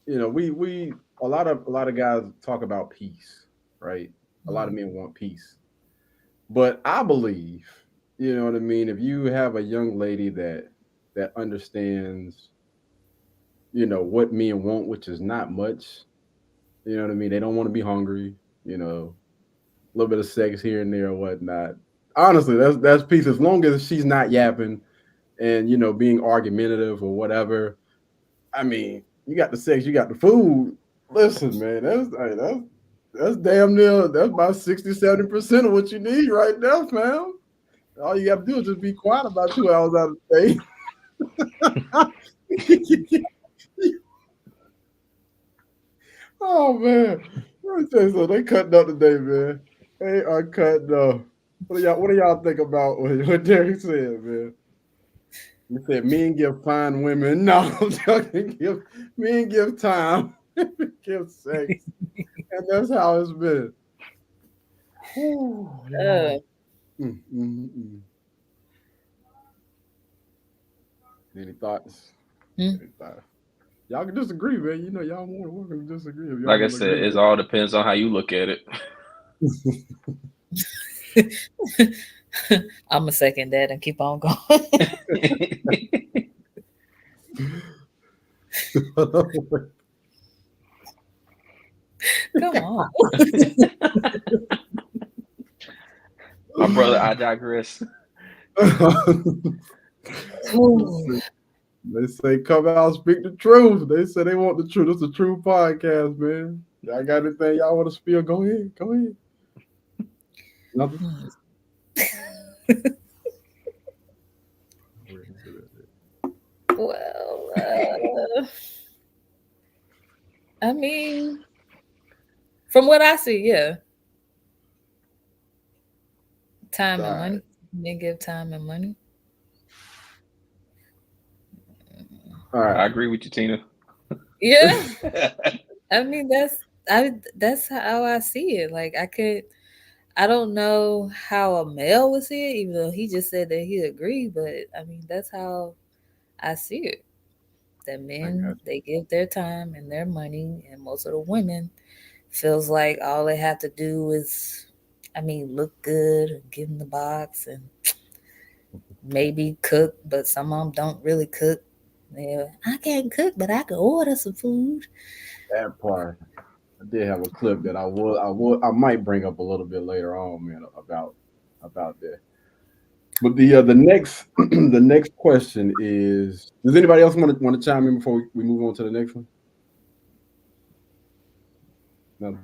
Speaker 3: you know, we a lot of guys talk about peace, right? A lot of men want peace. But I believe, you know what I mean, if you have a young lady that understands, you know, what men want, which is not much, you know what I mean? They don't want to be hungry, you know, a little bit of sex here and there or whatnot. Honestly, that's peace, as long as she's not yapping and, you know, being argumentative or whatever. I mean, you got the sex, you got the food. Listen, man, that's damn near, that's about 60-70% of what you need right now, fam. All you got to do is just be quiet about 2 hours out of the day. Oh, man. Let me tell you something. They cutting up today, man. They are cutting up. What do y'all think about what Derek said, man? He said men give fine women. No, I'm joking. Men give time. Give sex. And that's how it's been. Any thoughts? Y'all can disagree, man. You know, y'all more welcome to disagree.
Speaker 5: Like I said, it all depends on how you look at it.
Speaker 4: I'm gonna second that and keep on going. Come on.
Speaker 5: My brother, I digress.
Speaker 3: They say come out, speak the truth. They say they want the truth. It's a Truthh Podcast, man. Y'all got anything y'all want to spill? Go ahead. Nothing.
Speaker 4: Well, I mean, from what I see, yeah. Time and money. They give time and money.
Speaker 3: All right.
Speaker 5: I agree with you, Tina.
Speaker 4: Yeah. I mean, that's how I see it. Like, I don't know how a male would see it, even though he just said that he agreed, but I mean, that's how I see it. That men, they give their time and their money, and most of the women feels like all they have to do is, I mean, look good and give them the box and maybe cook, but some of them don't really cook. Yeah, I can't cook, but I can order some food.
Speaker 3: That part. I did have a clip that I might bring up a little bit later on, man, about that. But the next the next question is: does anybody else want to chime in before we move on to the next one? No.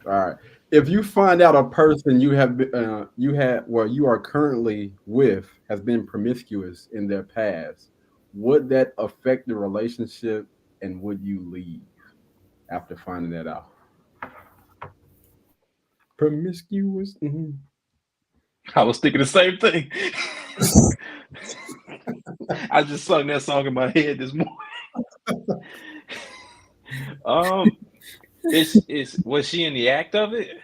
Speaker 3: All right. If you find out a person you are currently with has been promiscuous in their past, would that affect the relationship, and would you leave after finding that out? Promiscuous. Mm-hmm.
Speaker 5: I was thinking the same thing. I just sung that song in my head this morning. Was she in the act of it?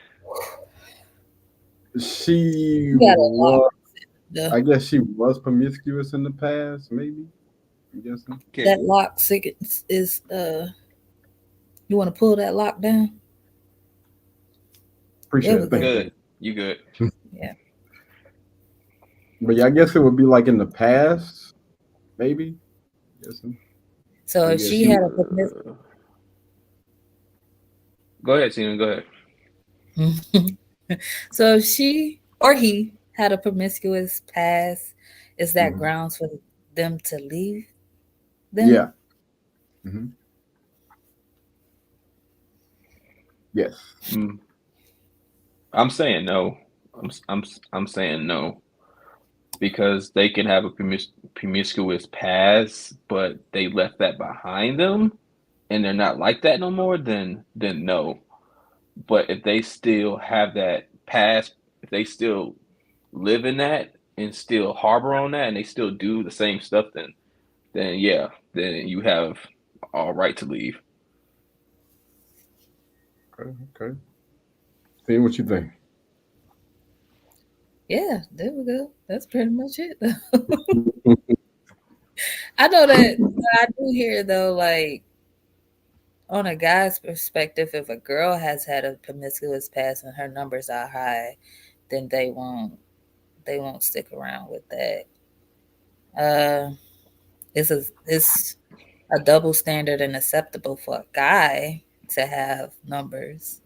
Speaker 3: I guess she was promiscuous in the past, maybe. I'm guessing.
Speaker 4: Okay. That lock is you want to pull that lock down?
Speaker 3: Appreciate it.
Speaker 5: Good. You good.
Speaker 4: Yeah.
Speaker 3: But yeah, I guess it would be like in the past, maybe.
Speaker 4: So if she had a
Speaker 5: Go ahead, Tina. Go ahead.
Speaker 4: So if she or he had a promiscuous past, is that grounds for them to leave them?
Speaker 3: Yeah. Mm-hmm. Yes.
Speaker 5: I'm saying no. I'm saying no, because they can have a promiscuous past, but they left that behind them, and they're not like that no more. Then no. But if they still have that past, if they still live in that and still harbor on that, and they still do the same stuff, then yeah, then you have all right to leave.
Speaker 3: Okay. See what you think.
Speaker 4: Yeah, there we go. That's pretty much it. I know that I do hear though, like on a guy's perspective, if a girl has had a promiscuous past and her numbers are high, then they won't stick around with that. It's a double standard and acceptable for a guy to have numbers,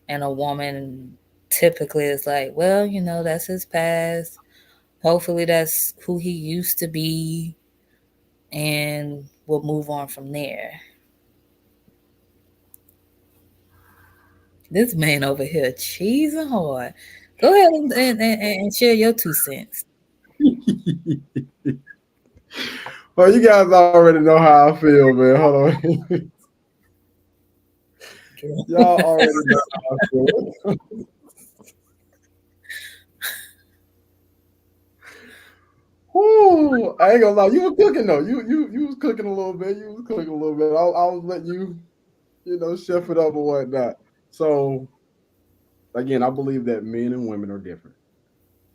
Speaker 4: and a woman typically is like, well, that's his past. Hopefully, that's who he used to be, and we'll move on from there. This man over here cheesing hard. Go ahead and share your 2 cents.
Speaker 3: Well, you guys already know how I feel, man. Hold on. Y'all already know how I feel. Ooh, I ain't gonna lie. You were cooking though. You was cooking a little bit. I was letting you, chef it up or whatnot. So, again, I believe that men and women are different.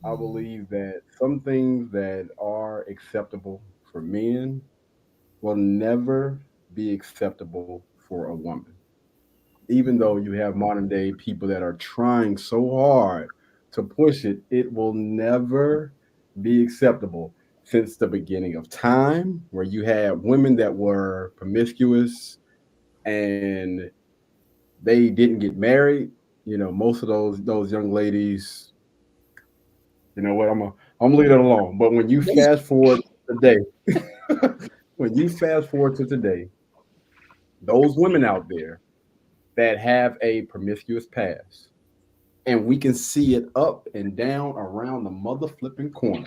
Speaker 3: I believe that some things that are acceptable for men will never be acceptable for a woman. Even though you have modern day people that are trying so hard to push it, it will never be acceptable. Since the beginning of time, where you had women that were promiscuous and they didn't get married, most of those young ladies, you know what, I'm gonna leave it alone. But when you fast forward today, those women out there that have a promiscuous past, and we can see it up and down around the mother flipping corner.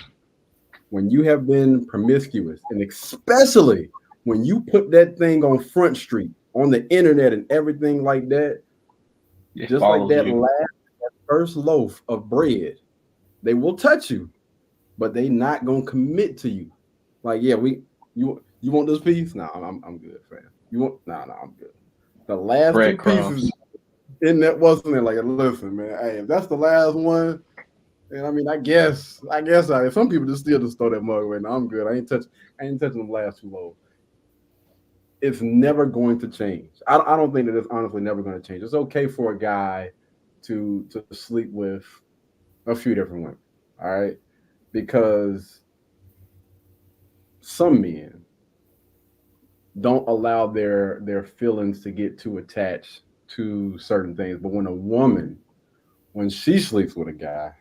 Speaker 3: When you have been promiscuous, and especially when you put that thing on Front Street, on the internet and everything like that, just like that first loaf of bread, they will touch you, but they not gonna commit to you. Like, yeah, you want this piece? No, I'm good, fam. You want? No, I'm good. The last 2 pieces in that wasn't it. Like, listen, man. Hey, if that's the last one, and I mean, I guess some people just still just throw that mug away. No, I'm good. I ain't touching them last 2 loaves. It's never going to change. I don't think that it's honestly never going to change. It's okay for a guy to sleep with a few different women, all right? Because some men don't allow their feelings to get too attached to certain things. But when a woman, when she sleeps with a guy,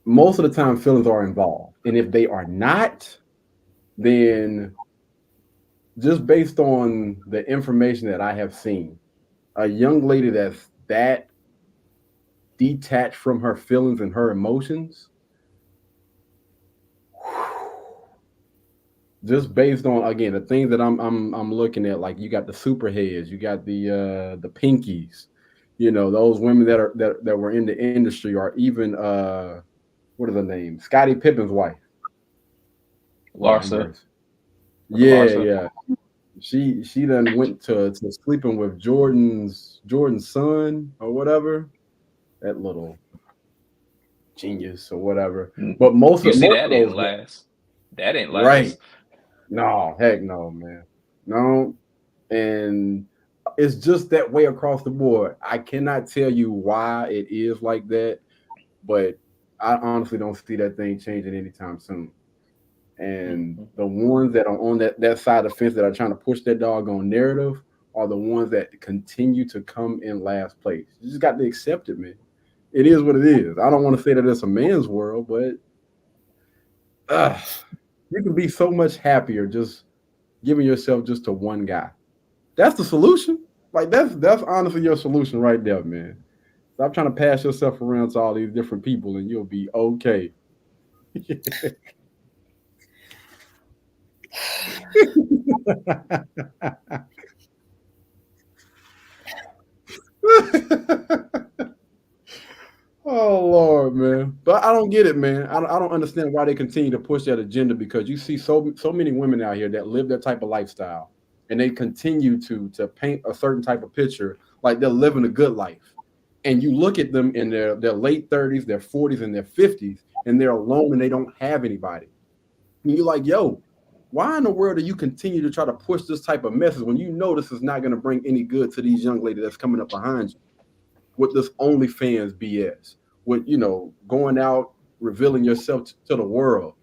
Speaker 3: most of the time feelings are involved. And if they are not, then just based on the information that I have seen, a young lady that's that detached from her feelings and her emotions, just based on, again, the things that I'm looking at, like you got the superheads, you got the pinkies, those women that were in the industry, or even what is her name? Scottie Pippen's wife.
Speaker 5: Larsa.
Speaker 3: Yeah. She done went to sleeping with Jordan's son or whatever. That little genius or whatever. But most of
Speaker 5: that didn't last. That didn't last.
Speaker 3: Right. No, heck no, man. No. And it's just that way across the board. I cannot tell you why it is like that, but I honestly don't see that thing changing anytime soon. And the ones that are on that side of the fence that are trying to push that doggone narrative are the ones that continue to come in last place. You just got to accept it, man. It is what it is. I don't want to say that it's a man's world, but you can be so much happier just giving yourself just to one guy. That's the solution. Like that's honestly your solution right there, man. Stop trying to pass yourself around to all these different people, and you'll be okay. Oh Lord, man. But I don't get it, man. I don't understand why they continue to push that agenda, because you see so many women out here that live that type of lifestyle, and they continue to paint a certain type of picture like they're living a good life. And you look at them in their late 30s, their 40s, and their 50s, and they're alone and they don't have anybody. And you're like, yo, why in the world do you continue to try to push this type of message when you know this is not going to bring any good to these young ladies that's coming up behind you with this OnlyFans BS, with, going out, revealing yourself to the world?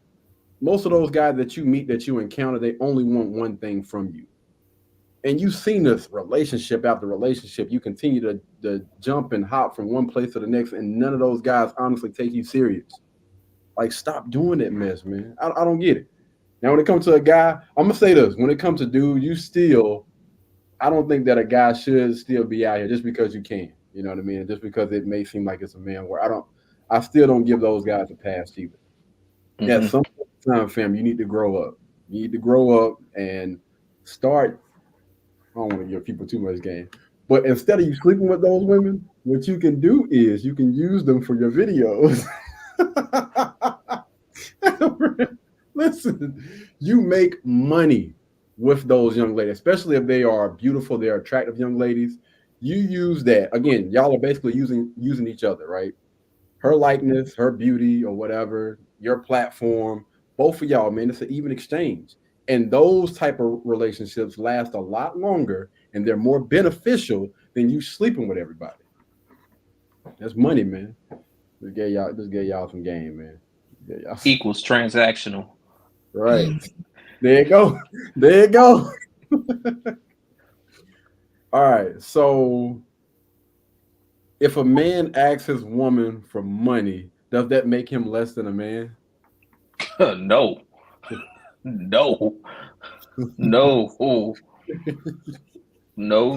Speaker 3: Most of those guys that you meet, that you encounter, they only want one thing from you. And you've seen this relationship after relationship. You continue to jump and hop from one place to the next, and none of those guys honestly take you serious. Like, stop doing that mess, man. I don't get it. Now, when it comes to a guy, I'm going to say this. When it comes to dude, I don't think that a guy should still be out here just because you can. You know what I mean? Just because it may seem like it's a man where I still don't give those guys a pass either. Mm-hmm. At some time, fam, you need to grow up. You need to grow up and start. I don't want to give people too much game. But instead of you sleeping with those women, what you can do is you can use them for your videos. Listen, you make money with those young ladies, especially if they are beautiful, they're attractive young ladies. You use that. Again, y'all are basically using each other, right? Her likeness, her beauty, or whatever, your platform, both of y'all, man, it's an even exchange. And those type of relationships last a lot longer, and they're more beneficial than you sleeping with everybody. That's money, man. Just gave y'all some game, man.
Speaker 5: Equals transactional.
Speaker 3: Right. There you go. All right. So if a man asks his woman for money, does that make him less than a man?
Speaker 5: No. No. I'm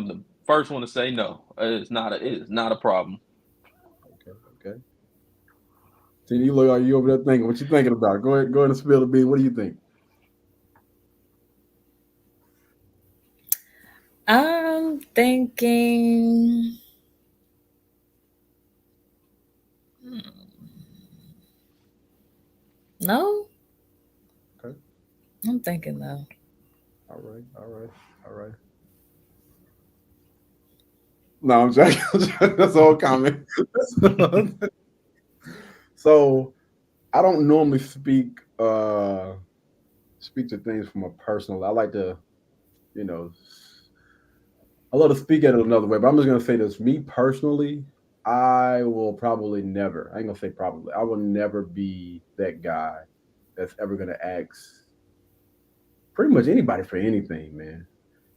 Speaker 5: the first one to say no. It is not a problem.
Speaker 3: Okay. See, you look like you over there thinking. What you thinking about? Go ahead and spill the beans. What do you think?
Speaker 4: I'm thinking. No.
Speaker 3: Okay.
Speaker 4: I'm thinking no.
Speaker 3: All right. No, I'm joking. That's all comment. So I don't normally speak to things from a personal. I like to, I love to speak at it another way, but I'm just gonna say this. Me personally, I will probably never, I ain't gonna say probably, I will never be that guy that's ever gonna ask pretty much anybody for anything, man.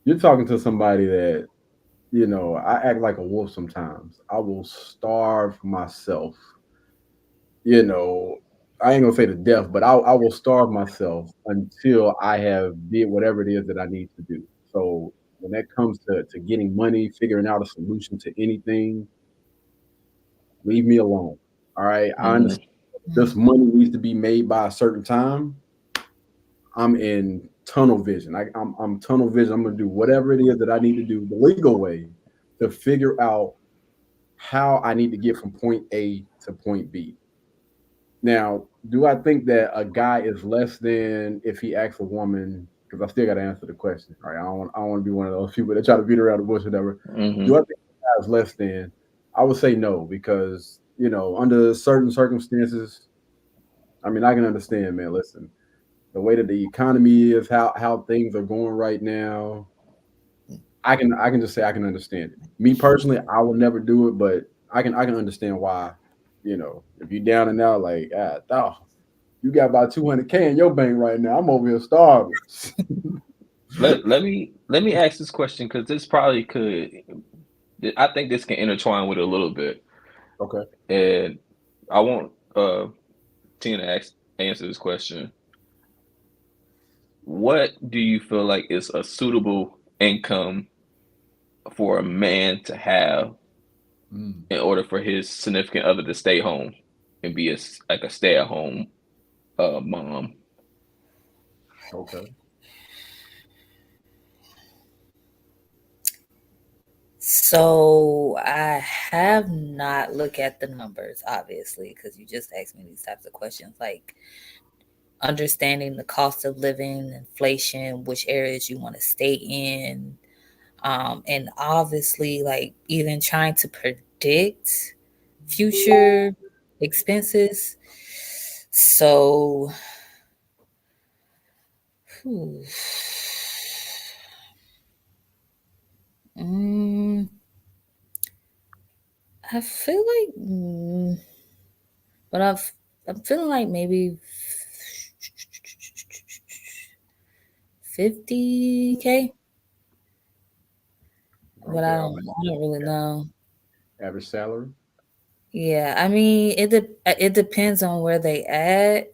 Speaker 3: You're talking to somebody that, I act like a wolf sometimes. I will starve myself. I ain't gonna say to death, but I will starve myself until I have did whatever it is that I need to do. So when that comes to getting money, figuring out a solution to anything, leave me alone. All right. I understand this money needs to be made by a certain time. I'm in tunnel vision. I'm tunnel vision. I'm going to do whatever it is that I need to do the legal way to figure out how I need to get from point A to point B. Now, do I think that a guy is less than if he asks a woman? Because I still got to answer the question. All right. I don't want to be one of those people that try to beat around the bush or whatever. Mm-hmm. Do I think a guy is less than? I would say no, because, under certain circumstances, I mean, I can understand, man. Listen, the way that the economy is, how things are going right now, I can just say I can understand it. Me personally, I will never do it, but I can understand why. If you're down and out, like, You got about 200K in your bank right now. I'm over here starving.
Speaker 5: Let me ask this question because this probably could. I think this can intertwine with it a little bit.
Speaker 3: Okay.
Speaker 5: And I want Tina to answer this question. What do you feel like is a suitable income for a man to have in order for his significant other to stay home and be a stay-at-home mom?
Speaker 3: Okay.
Speaker 4: So I have not looked at the numbers, obviously, because you just asked me these types of questions, like understanding the cost of living, inflation, which areas you want to stay in, and obviously, like even trying to predict future expenses. So, I feel like, but I'm feeling like maybe 50K. But I don't really know.
Speaker 3: Average salary?
Speaker 4: Yeah, I mean, it depends on where they at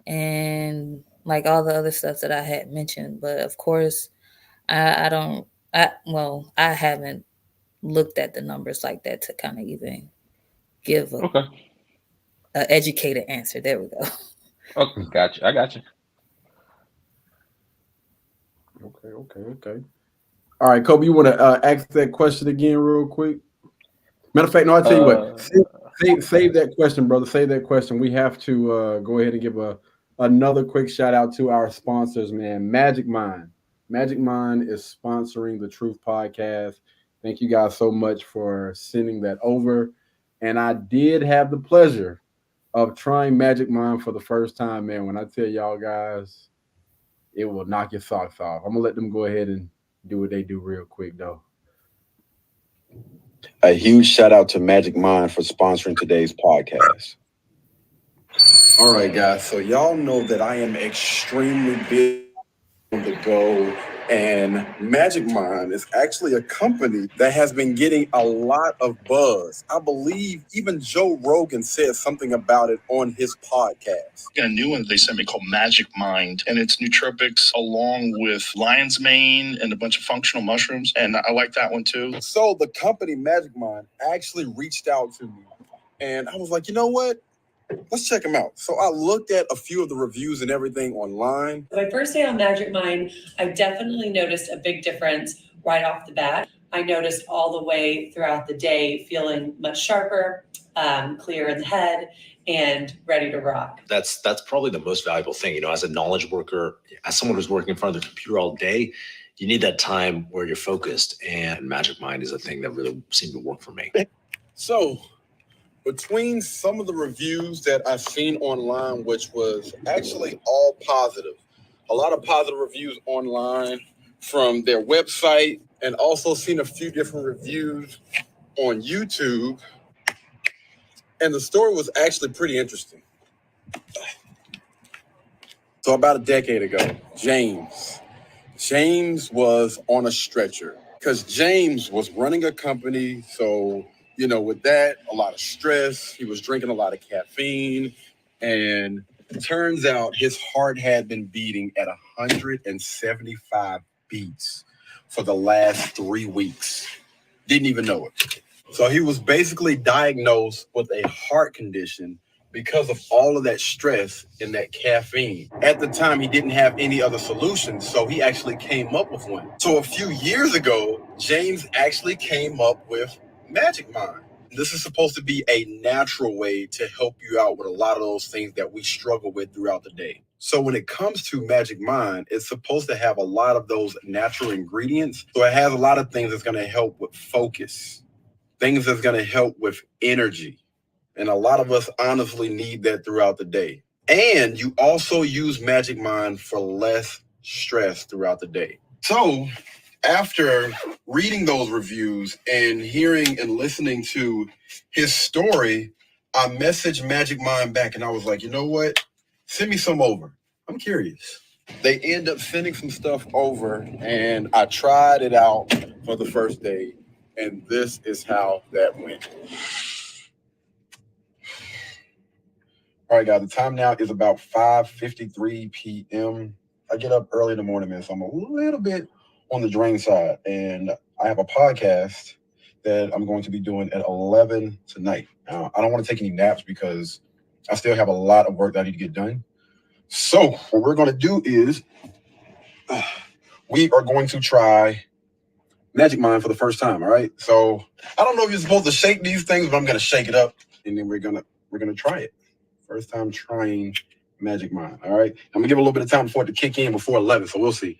Speaker 4: and like all the other stuff that I had mentioned. But of course, I haven't looked at the numbers like that to kind of even give an educated answer. There we go.
Speaker 5: Okay, gotcha. I got you.
Speaker 3: Okay. All right, Kobe, you want to ask that question again real quick? Matter of fact, no, I'll tell you what. Save that question, brother. Save that question. We have to go ahead and give another quick shout out to our sponsors, man. Magic Mind. Magic Mind is sponsoring the Truthh Podcast. Thank you guys so much for sending that over. And I did have the pleasure of trying Magic Mind for the first time, man. When I tell y'all guys, it will knock your socks off. I'm going to let them go ahead and do what they do real quick, though.
Speaker 1: A huge shout out to Magic Mind for sponsoring today's podcast. All right, guys. So y'all know that I am extremely big on the go, and Magic Mind is actually a company that has been getting a lot of buzz. I believe even Joe Rogan said something about it on his podcast.
Speaker 6: A new one they sent me called Magic Mind, and it's nootropics along with lion's mane and a bunch of functional mushrooms, and I like that one too.
Speaker 1: So the company Magic Mind actually reached out to me, and I was like, you know what? Let's check them out. So I looked at a few of the reviews and everything online.
Speaker 7: My first day on Magic Mind, I definitely noticed a big difference right off the bat. I noticed all the way throughout the day feeling much sharper, clear in the head, and ready to rock.
Speaker 8: That's probably the most valuable thing. You know, as a knowledge worker, as someone who's working in front of the computer all day, you need that time where you're focused. And Magic Mind is a thing that really seemed to work for me.
Speaker 1: So between some of the reviews that I've seen online, which was actually all positive, a lot of positive reviews online from their website, and also seen a few different reviews on YouTube. And the story was actually pretty interesting. So about a decade ago, James was on a stretcher because James was running a company. So, you know, with that, a lot of stress. He was drinking a lot of caffeine. And it turns out his heart had been beating at 175 beats for the last 3 weeks. Didn't even know it. So he was basically diagnosed with a heart condition because of all of that stress and that caffeine. At the time, he didn't have any other solutions, so he actually came up with one. So a few years ago, James actually came up with Magic Mind. This is supposed to be a natural way to help you out with a lot of those things that we struggle with throughout the day. So when it comes to Magic Mind, it's supposed to have a lot of those natural ingredients. So it has a lot of things that's going to help with focus, things that's going to help with energy. And a lot of us honestly need that throughout the day. And you also use Magic Mind for less stress throughout the day. So after reading those reviews and hearing and listening to his story, I messaged Magic Mind back and I was like, you know what? Send me some over. I'm curious. They end up sending some stuff over, and I tried it out for the first day, and this is how that went. All right, guys, the time now is about 5:53 p.m. I get up early in the morning, man, so I'm a little bit on the drain side, and I have a podcast that I'm going to be doing at 11 tonight. Now, I don't want to take any naps because I still have a lot of work that I need to get done. So what we're going to do is we are going to try Magic Mind for the first time, all right? So I don't know if you're supposed to shake these things, but I'm going to shake it up, and then we're gonna try it. First time trying Magic Mind, all right? I'm going to give it a little bit of time for it to kick in before 11, so we'll see.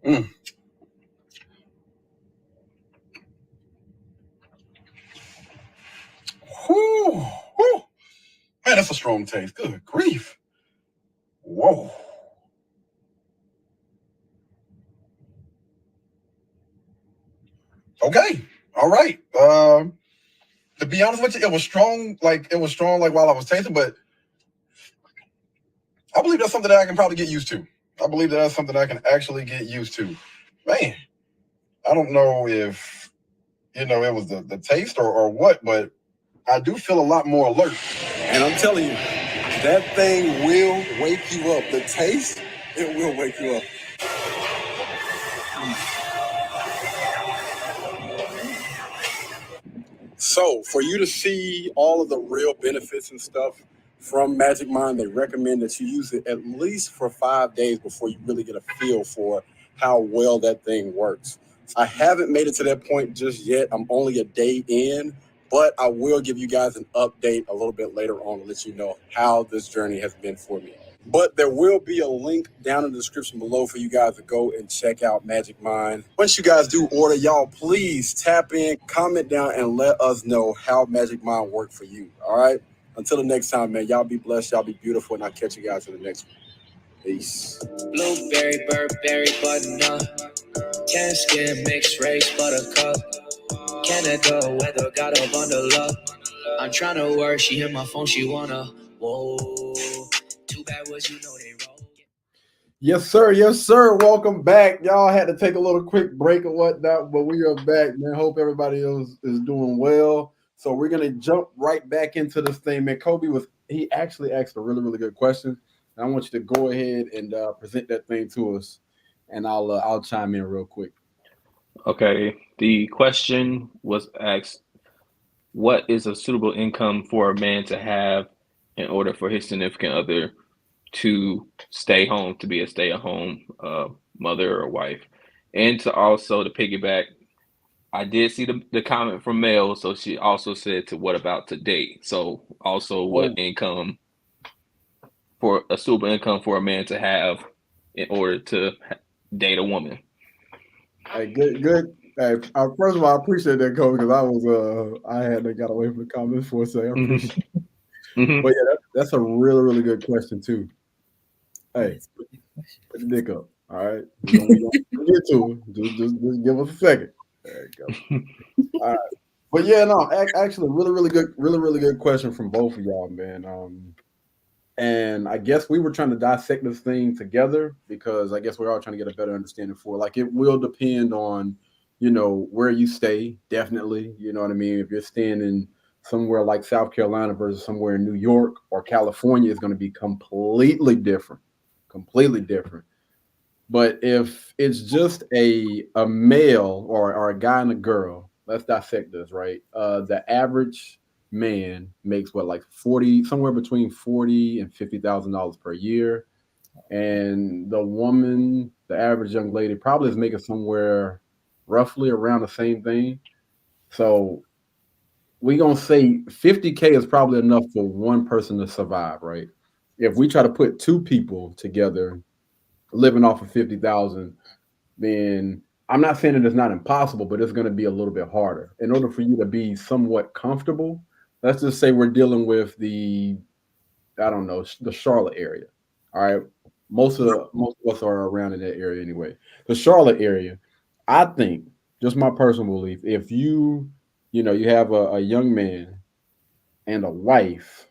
Speaker 1: Mm. Whew. Whew. Man, that's a strong taste. Good grief. Whoa. Okay. All right. To be honest with you, it was strong like while I was tasting, but I believe that's something that I can probably get used to. I believe that's something I can actually get used to. Man, I don't know if, it was the taste or what, but I do feel a lot more alert. And I'm telling you, that thing will wake you up. The taste, it will wake you up. So for you to see all of the real benefits and stuff from Magic Mind, they recommend that you use it at least for 5 days before you really get a feel for how well that thing works. I haven't made it to that point just yet. I'm only a day in, but I will give you guys an update a little bit later on to let you know how this journey has been for me. But there will be a link down in the description below for you guys to go and check out Magic Mind. Once you guys do order, y'all, please tap in, comment down, and let us know how Magic Mind worked for you, all right? Until the next time, man, y'all be blessed, y'all be beautiful, and I'll catch you guys in the next one. Peace.
Speaker 2: Blueberry, Burberry, button-up. Tan skin, mixed race, buttercup. Canada weather, got a bundle up. I'm tryna work, she hit my phone, she wanna. Whoa. Too bad was they roll.
Speaker 3: Yes, sir. Yes, sir. Welcome back. Y'all had to take a little quick break or whatnot, but we are back, man. Hope everybody else is doing well. So we're gonna jump right back into this thing, man. Kobe he actually asked a really, really good question. And I want you to go ahead and present that thing to us, and I'll chime in real quick.
Speaker 5: Okay. The question was asked, what is a suitable income for a man to have in order for his significant other to stay home, to be a stay-at-home mother or wife? And to piggyback, I did see the comment from Mel, so she also said what about to date? So also what income for a suitable income for a man to have in order to date a woman?
Speaker 3: Hey, good. Hey, first of all, I appreciate that, Kobe, because I had got away from the comments for a second. I appreciate it. Mm-hmm. But yeah, that's a really, really good question too. Hey, put your dick up. All right, we don't get to it. Just give us a second. There you go. All right, but yeah, no, actually, really good question from both of y'all, man. And I guess we were trying to dissect this thing together because I guess we're all trying to get a better understanding for it. Like, it will depend on, where you stay, definitely. You know what I mean? If you're staying in somewhere like South Carolina versus somewhere in New York or California, is going to be completely different. But if it's just a male or a guy and a girl, let's dissect this, right? The average man makes like somewhere between $40,000 and $50,000 per year, and the woman, the average young lady, probably is making somewhere roughly around the same thing. So we're gonna say $50K is probably enough for one person to survive, right? If we try to put two people together living off of $50,000, then I'm not saying that it's not impossible, but it's going to be a little bit harder. In order for you to be somewhat comfortable, let's just say we're dealing with the Charlotte area. All right. Most of us are around in that area anyway. The Charlotte area, I think, just my personal belief, if you have a young man and a wife,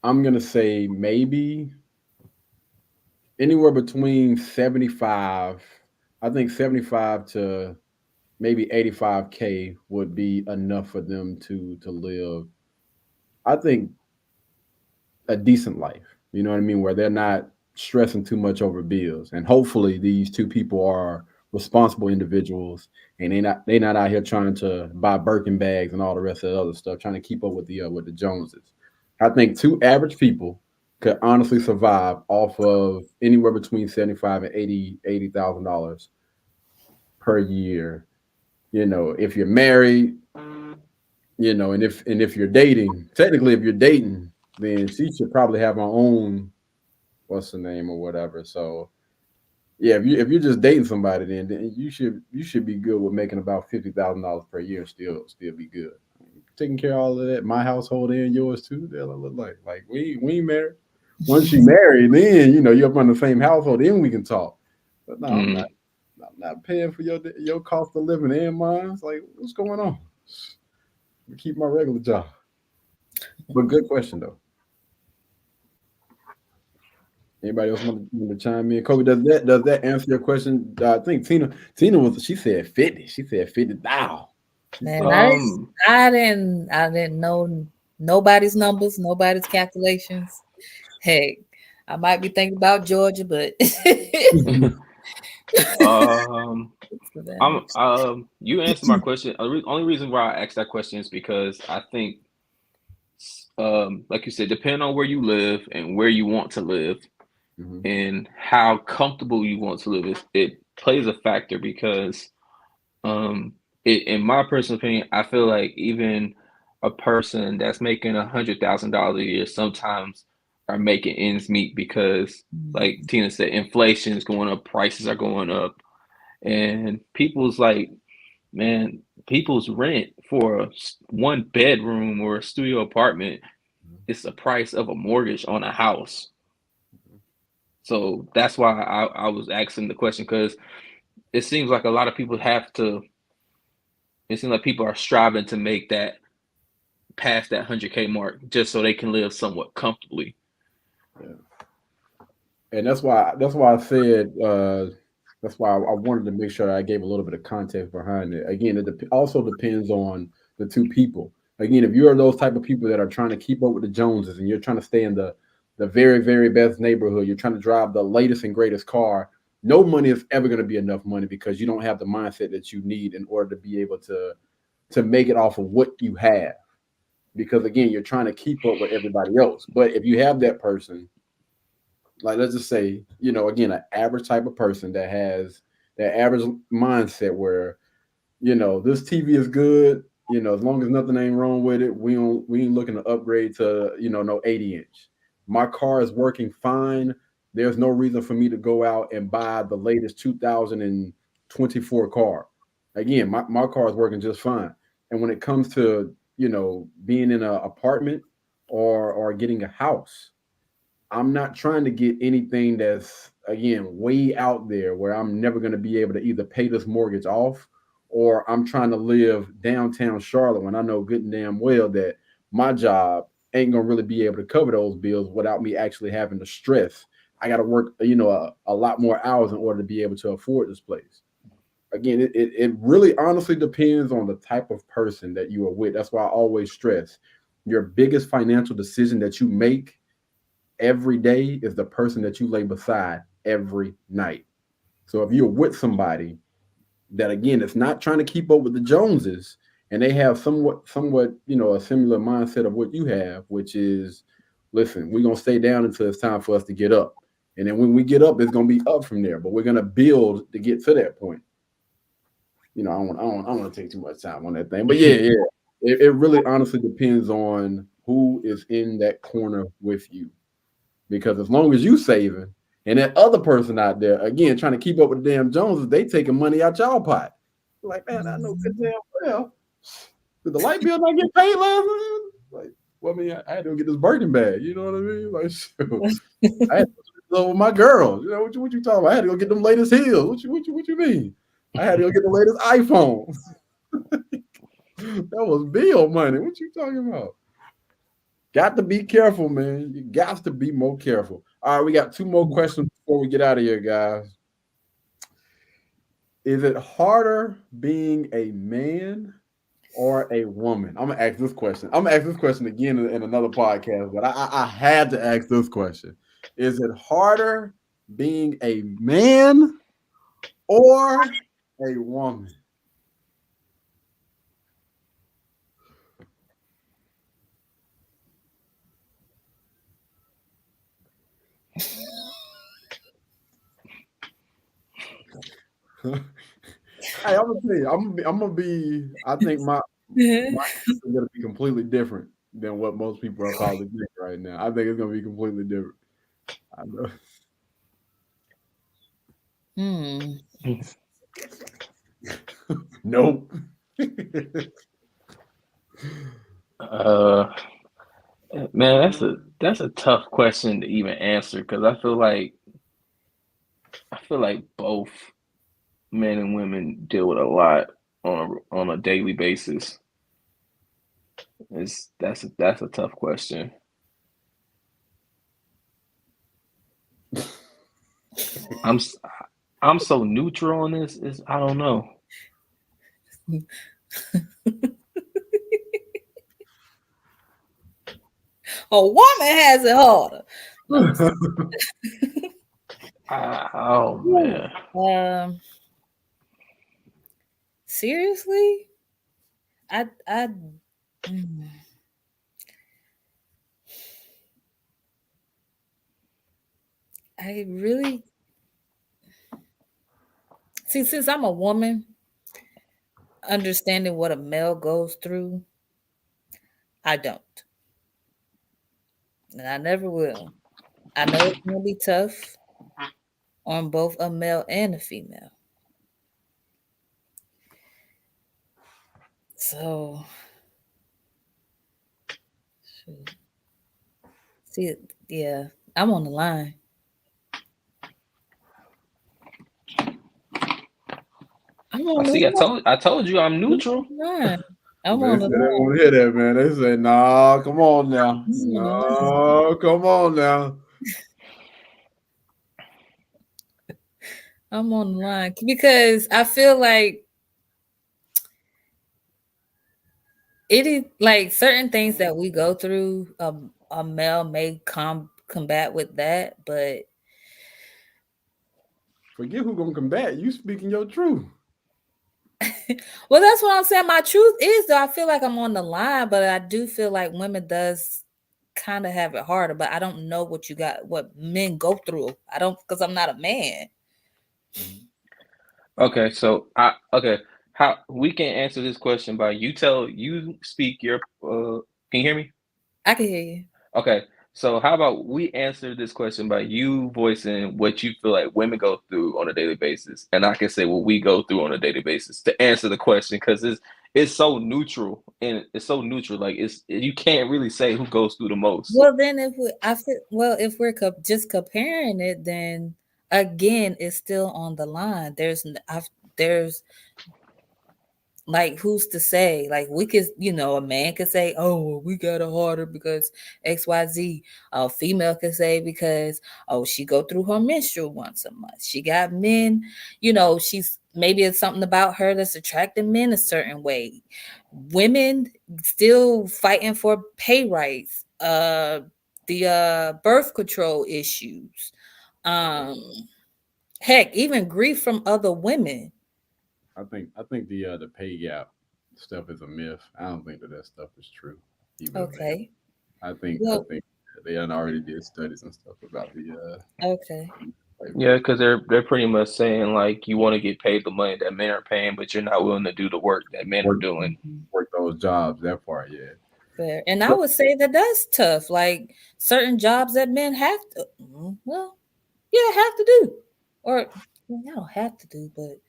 Speaker 3: I'm gonna say maybe anywhere between 75. I think 75 to maybe 85K would be enough for them to live. I think a decent life. You know what I mean? Where they're not stressing too much over bills. And hopefully these two people are responsible individuals and they not out here trying to buy Birkin bags and all the rest of the other stuff, trying to keep up with the Joneses. I think two average people could honestly survive off of anywhere between 75 and $80,000 per year. You know, if you're married, you know, and if you're dating, technically if you're dating, then she should probably have her own, what's the name or whatever. So yeah, if you're just dating somebody, then you should be good with making about $50,000 per year and still be good. Taking care of all of that, my household and yours too. They'll look like we ain't married. Once you married, then you know you're up on the same household, then we can talk. But no, I'm not paying for your cost of living and mine. It's like, what's going on? I keep my regular job. But good question though. Anybody else want to chime in? Kobe, does that answer your question? I think Tina she said 50. She said 50,000.
Speaker 4: Man, I didn't know nobody's numbers, nobody's calculations. Hey, I might be thinking about Georgia, but
Speaker 5: you answered my question. Only reason why I asked that question is because I think, like you said, depending on where you live and where you want to live, and how comfortable you want to live, it plays a factor. Because, in my personal opinion, I feel like even a person that's making $100,000 a year sometimes are making ends meet, because, like Tina said, inflation is going up, prices are going up, and people's rent for a one bedroom or a studio apartment is the price of a mortgage on a house. So that's why I was asking the question, because it seems like a lot of people it seems like people are striving to make that past that 100K mark just so they can live somewhat comfortably.
Speaker 3: Yeah. And that's why I said, that's why I wanted to make sure I gave a little bit of context behind it. Again, it also depends on the two people. Again, if you're those type of people that are trying to keep up with the Joneses and you're trying to stay in the very, very best neighborhood, you're trying to drive the latest and greatest car, no money is ever going to be enough money, because you don't have the mindset that you need in order to be able to make it off of what you have. Because again, you're trying to keep up with everybody else. But if you have that person, like let's just say, you know, again, an average type of person that has that average mindset where, you know, this TV is good, you know, as long as nothing ain't wrong with it, we ain't looking to upgrade to, you know, no 80-inch. My car is working fine. There's no reason for me to go out and buy the latest 2024 car. Again, my car is working just fine. And when it comes to, you know, being in an apartment or getting a house, I'm not trying to get anything that's, again, way out there where I'm never going to be able to either pay this mortgage off, or I'm trying to live downtown Charlotte when I know good and damn well that my job ain't going to really be able to cover those bills without me actually having to stress. I got to work, you know, a lot more hours in order to be able to afford this place. Again, it really honestly depends on the type of person that you are with. That's why I always stress your biggest financial decision that you make every day is the person that you lay beside every night. So if you're with somebody that, again, is not trying to keep up with the Joneses, and they have somewhat, you know, a similar mindset of what you have, which is, listen, we're going to stay down until it's time for us to get up. And then when we get up, it's going to be up from there, but we're going to build to get to that point. You know, I don't want to take too much time on that thing, but yeah. It really honestly depends on who is in that corner with you. Because as long as you saving and that other person out there, again, trying to keep up with the damn Joneses, they taking money out y'all pot. You're like, man, I know good damn well. Did the light bill not get paid last month? Like, well, I mean, I had to get this Birkin bag. You know what I mean? Like, shoot. I had to go with my girls. You know, what you talking about? I had to go get them latest heels. What you mean? I had to go get the latest iPhone. That was bill money. What you talking about? Got to be careful, man. You got to be more careful. All right, we got 2 more questions before we get out of here, guys. Is it harder being a man or a woman? I'm gonna ask this question. I'm gonna ask this question again in another podcast, but I had to ask this question. Is it harder being a man or a woman? Hey, I'm gonna tell you, I'm gonna be. I think my answer is gonna be completely different than what most people are probably thinking right now. I think it's gonna be completely different. I know. Nope.
Speaker 5: Man, that's a tough question to even answer because I feel like both men and women deal with a lot on a daily basis. That's a tough question. I'm so neutral on this. I don't know.
Speaker 4: A woman has it harder.
Speaker 5: Oh man.
Speaker 4: Seriously? I really see, since I'm a woman, understanding what a male goes through, I don't. And I never will. I know it's gonna be tough on both a male and a female. So see, yeah, I'm on the line.
Speaker 5: I told you I'm neutral.
Speaker 4: I'm on the line.
Speaker 3: They won't hear that, man. They say, "No, come on now. No, come on now."
Speaker 4: I'm on the line because I feel like it is like certain things that we go through. A male may combat with that, but
Speaker 3: forget who's gonna combat. You speaking your truth.
Speaker 4: Well, that's what I'm saying. My truth is, though, I feel like I'm on the line, but I do feel like women does kind of have it harder. But I don't know what men go through. I don't, because I'm not a man.
Speaker 5: Okay, so how we can answer this question by you speak your. Can you hear me?
Speaker 4: I can hear you.
Speaker 5: Okay, so how about we answer this question by you voicing what you feel like women go through on a daily basis, and I can say what we go through on a daily basis to answer the question because it's so neutral and it's so neutral. Like you can't really say who goes through the most.
Speaker 4: Well, then if we're just comparing it, then again, it's still on the line. There's like, who's to say? Like, we could, a man could say, "Oh, well, we got it harder because XYZ." A female could say because, "Oh, she go through her menstrual once a month." She got men, she's maybe it's something about her that's attracting men a certain way. Women still fighting for pay rights, the birth control issues, heck, even grief from other women.
Speaker 3: I think the pay gap stuff is a myth. I don't think that stuff is true.
Speaker 4: Okay.
Speaker 3: I think they already did studies and stuff about the.
Speaker 4: Okay.
Speaker 5: Yeah, because they're pretty much saying like you want to get paid the money that men are paying, but you're not willing to do the work that men are doing.
Speaker 3: Work those jobs. That part, yeah.
Speaker 4: Fair. And I would say that's tough. Like certain jobs that men have to, have to do, or they don't have to do, but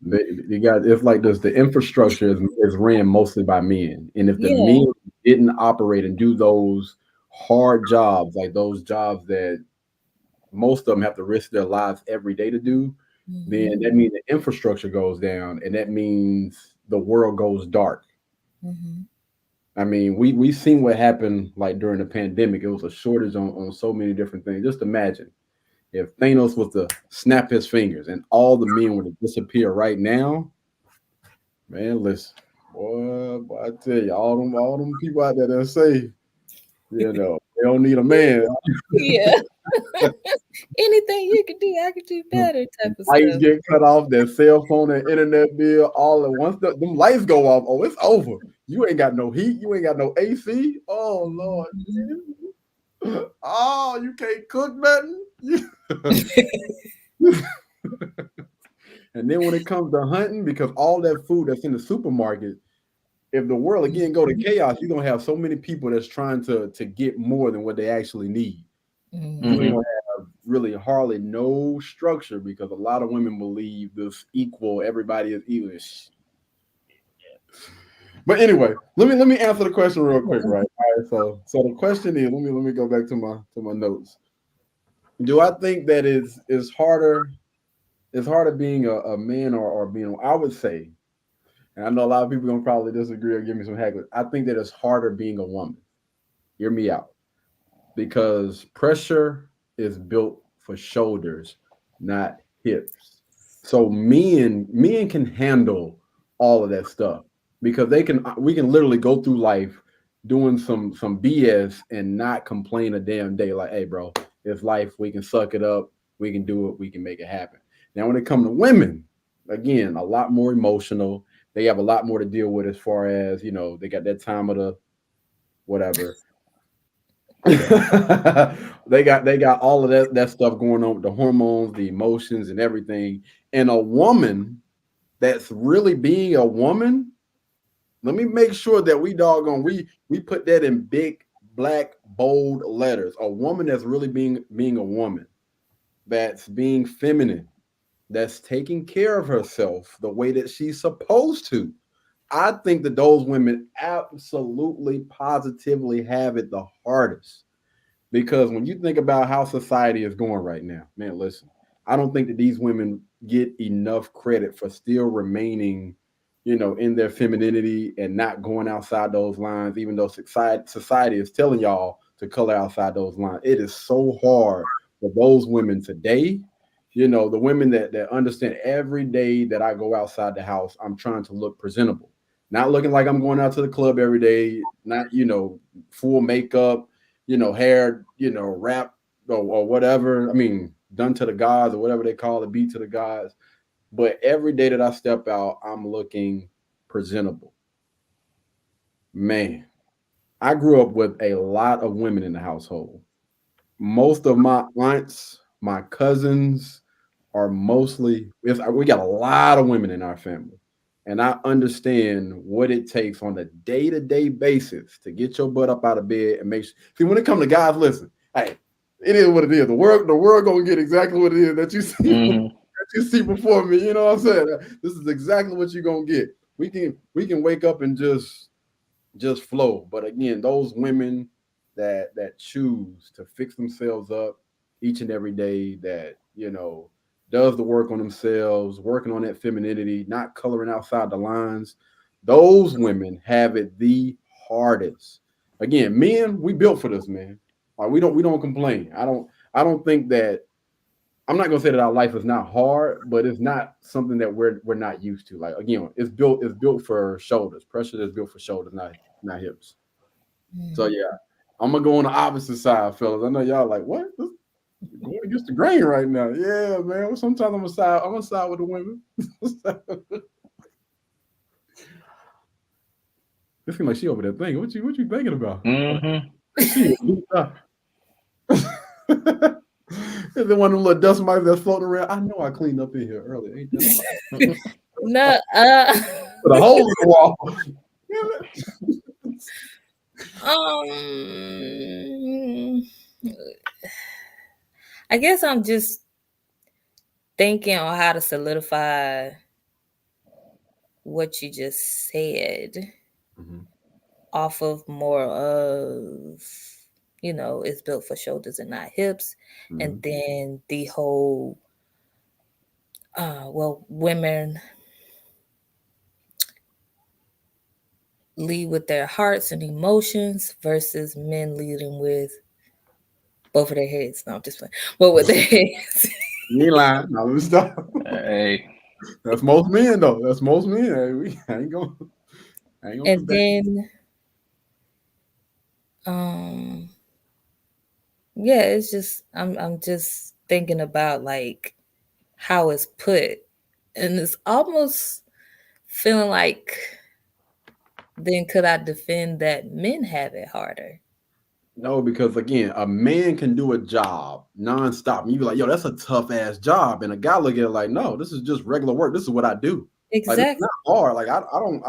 Speaker 3: they got. It's like this. The infrastructure is ran mostly by men, and if the men didn't operate and do those hard jobs, like those jobs that most of them have to risk their lives every day to do, then that means the infrastructure goes down, and that means the world goes dark. I mean, we seen what happened like during the pandemic. It was a shortage on so many different things. Just imagine if Thanos was to snap his fingers and all the men were to disappear right now. Man, listen, boy, I tell you, all them people out there that say, they don't need a man.
Speaker 4: Yeah. Anything you can do, I can do better type of
Speaker 3: Lights
Speaker 4: stuff.
Speaker 3: get cut off, their cell phone and internet bill, all at once. Them lights go off. Oh, it's over. You ain't got no heat. You ain't got no AC. Oh, Lord. Oh, you can't cook nothing. And then when it comes to hunting, because all that food that's in the supermarket, if the world again go to chaos, you're gonna have so many people that's trying to get more than what they actually need.
Speaker 4: Mhm.
Speaker 3: You ain't gonna have really hardly no structure because a lot of women believe this equal, everybody is equal. But anyway, let me answer the question real quick, right? All right, so the question is, let me go back to my notes. Do I think that it's harder being a man or being, I would say, and I know a lot of people gonna probably disagree or give me some heck, but I think that it's harder being a woman. Hear me out. Because pressure is built for shoulders, not hips. So men can handle all of that stuff because we can literally go through life doing some BS and not complain a damn day. Like, hey, bro, it's life. We can suck it up. We can do it. We can make it happen. Now, when it comes to women, again, a lot more emotional. They have a lot more to deal with as far as, they got that time of the whatever. they got all of that stuff going on with the hormones, the emotions, and everything. And a woman that's really being a woman, let me make sure that we put that in big black bold letters. A woman that's really being a woman, that's being feminine, that's taking care of herself the way that she's supposed to. I think that those women absolutely positively have it the hardest. Because when you think about how society is going right now, man, listen, I don't think that these women get enough credit for still remaining, in their femininity and not going outside those lines, even though society is telling y'all to color outside those lines. It is so hard for those women today. The women that understand every day that I go outside the house, I'm trying to look presentable, not looking like I'm going out to the club every day, not, full makeup, hair, wrap or whatever. I mean, done to the gods or whatever they call it, beat to the gods. But every day that I step out, I'm looking presentable. Man, I grew up with a lot of women in the household. Most of my aunts, my cousins are we got a lot of women in our family. And I understand what it takes on a day-to-day basis to get your butt up out of bed and see, when it comes to guys, listen, hey, it is what it is. The world gonna get exactly what it is that you see, that you see before me. You know what I'm saying? This is exactly what you're gonna get. We can wake up and just flow. But again, those women that choose to fix themselves up each and every day, that does the work on themselves, working on that femininity, not coloring outside the lines. Those women have it the hardest. Again, men, we built for this, man. Like we don't complain. I don't think that, I'm not gonna say that our life is not hard, but it's not something that we're not used to. Like, again, it's built for shoulders. Pressure is built for shoulders, not hips. So yeah, I'm gonna go on the opposite side, fellas. I know y'all like, what? Going against the grain right now. Yeah, man. Sometimes I'm gonna side with the women. It seems like she over there thinking. What you thinking about? Is it one of the little dust mites that's floating around? I know I cleaned up in here earlier. Ain't that
Speaker 4: No,
Speaker 3: put a hole in the wall.
Speaker 4: I guess I'm just thinking on how to solidify what you just said off of more of, it's built for shoulders and not hips. And then the whole, women, lead with their hearts and emotions versus men leading with both of their heads. No, I'm just playing. But with their heads.
Speaker 3: You ain't lying. No, let me stop.
Speaker 5: Hey,
Speaker 3: That's most men though. That's most men. Hey, we ain't gonna.
Speaker 4: And then, yeah, it's just I'm just thinking about like how it's put, and it's almost feeling like, then could I defend that men have it harder?
Speaker 3: No, because again, a man can do a job nonstop. And you be like, yo, that's a tough ass job. And a guy look at it like, no, this is just regular work. This is what I do.
Speaker 4: Exactly.
Speaker 3: Like, it's not hard. Like, I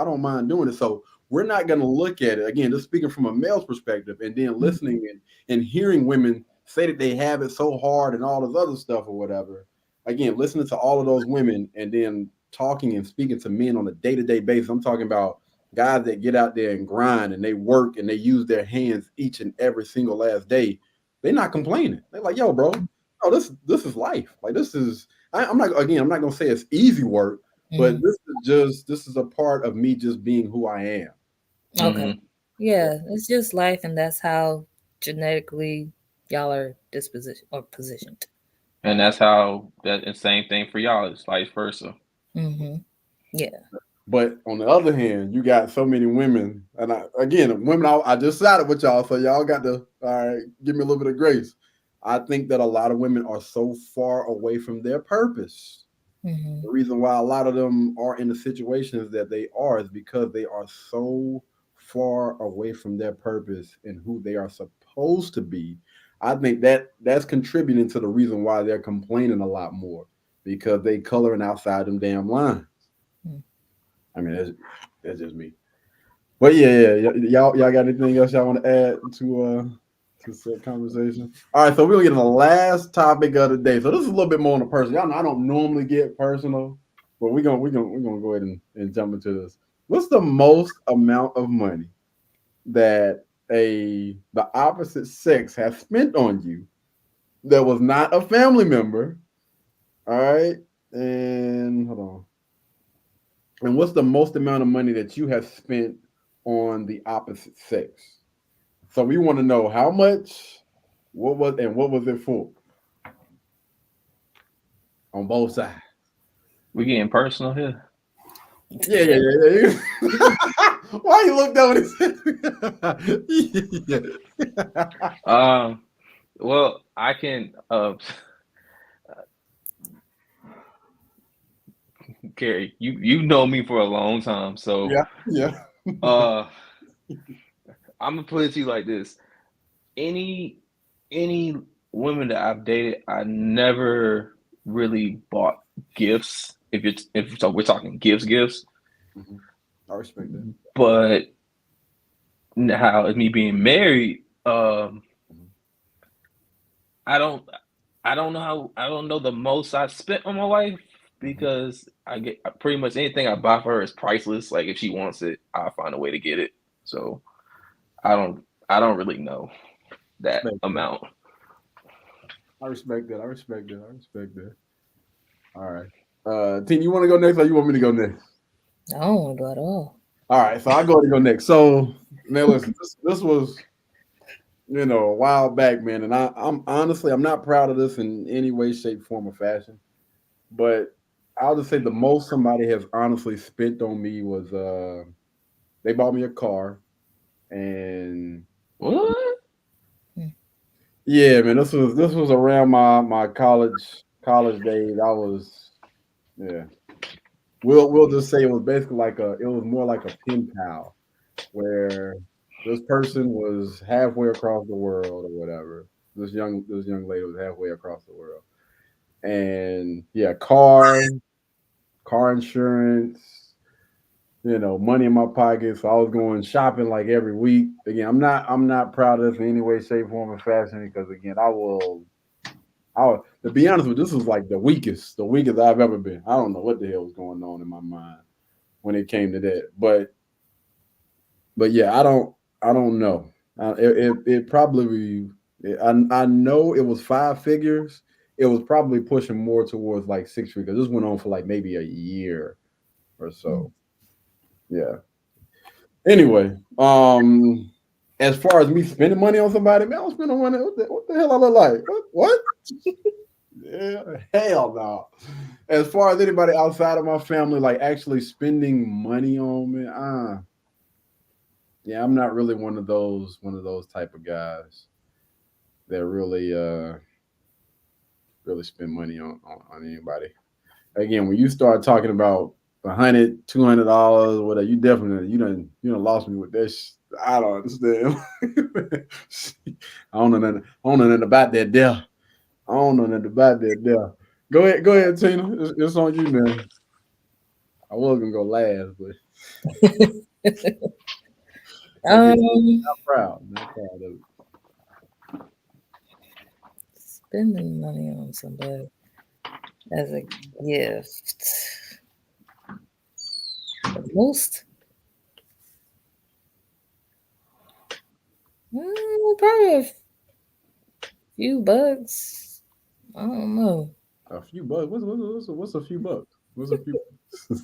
Speaker 3: don't mind doing it. So we're not gonna look at it again, just speaking from a male's perspective, and then listening and hearing women say that they have it so hard and all this other stuff or whatever. Again, listening to all of those women and then talking and speaking to men on a day-to-day basis. I'm talking about guys that get out there and grind and they work and they use their hands each and every single last day. They're not complaining. They're like, yo, bro, no, this is life. Like, this is, I'm not gonna say it's easy work, but this is a part of me just being who I am.
Speaker 4: Okay. Yeah, it's just life, and that's how genetically y'all are dispositioned or positioned.
Speaker 5: And that's how that same thing for y'all is vice versa.
Speaker 4: Yeah.
Speaker 3: But on the other hand, you got so many women, and I just sided with y'all, so y'all got to give me a little bit of grace. I think that a lot of women are so far away from their purpose. The reason why a lot of them are in the situations that they are is because they are so far away from their purpose and who they are supposed to be. I think that's contributing to the reason why they're complaining a lot more, because they coloring outside them damn lines. I mean, that's just me. But yeah, y'all got anything else y'all want to add to said conversation? All right, so we're gonna get to the last topic of the day. So this is a little bit more on the personal. Y'all know I don't normally get personal, but we're gonna go ahead and jump into this. What's the most amount of money that the opposite sex has spent on you that was not a family member? All right, and hold on. And what's the most amount of money that you have spent on the opposite sex? So we want to know how much, what was it for? On both sides.
Speaker 5: We getting personal here.
Speaker 3: Yeah. Why you look down
Speaker 5: yeah. Well, I can Carey, you know me for a long time, so
Speaker 3: yeah.
Speaker 5: I'm gonna put it to you like this: any women that I've dated, I never really bought gifts. If we're talking gifts.
Speaker 3: I respect that.
Speaker 5: But now, as me being married, I don't know the most I spent on my wife, because I get pretty much anything I buy for her is priceless. Like, if she wants it, I'll find a way to get it. So I don't really know that amount.
Speaker 3: I respect that. All right. Teen, you want to go next or you want me to go next?
Speaker 4: I don't want to go at all.
Speaker 3: All right, so I go to go next. So, man, listen, this was, a while back, man, and I'm honestly, I'm not proud of this in any way, shape, form, or fashion. But I'll just say the most somebody has honestly spent on me was they bought me a car, and
Speaker 5: what?
Speaker 3: Yeah, man, this was around my college days. I was, yeah. We'll just say it was basically it was more like a pen pal, where this person was halfway across the world or whatever. This young lady was halfway across the world, and yeah, car insurance, money in my pocket. So I was going shopping like every week. Again, I'm not proud of this in any way, shape, form, or fashion, because again, I will, to be honest with you, this was like the weakest I've ever been. I don't know what the hell was going on in my mind when it came to that. But yeah, I don't know. It probably, I know it was 5 figures. It was probably pushing more towards like 6 figures. This went on for like maybe a year or so. Yeah. Anyway, as far as me spending money on somebody, man, I don't spend no money. What the hell I look like? What? Yeah, hell no. As far as anybody outside of my family, like actually spending money on me, yeah, I'm not really one of those type of guys that really spend money on anybody. Again, when you start talking about $100, $200, whatever, you definitely you done lost me with that. I don't understand. I don't know nothing about that there. I don't know nothing about that there. Go ahead, Tina. It's on you, man. I was gonna go last, but not proud of it.
Speaker 4: Spending money on somebody as a gift. The most, probably a few bucks. I don't know.
Speaker 3: A few bucks. What's a few bucks? What's a few bucks?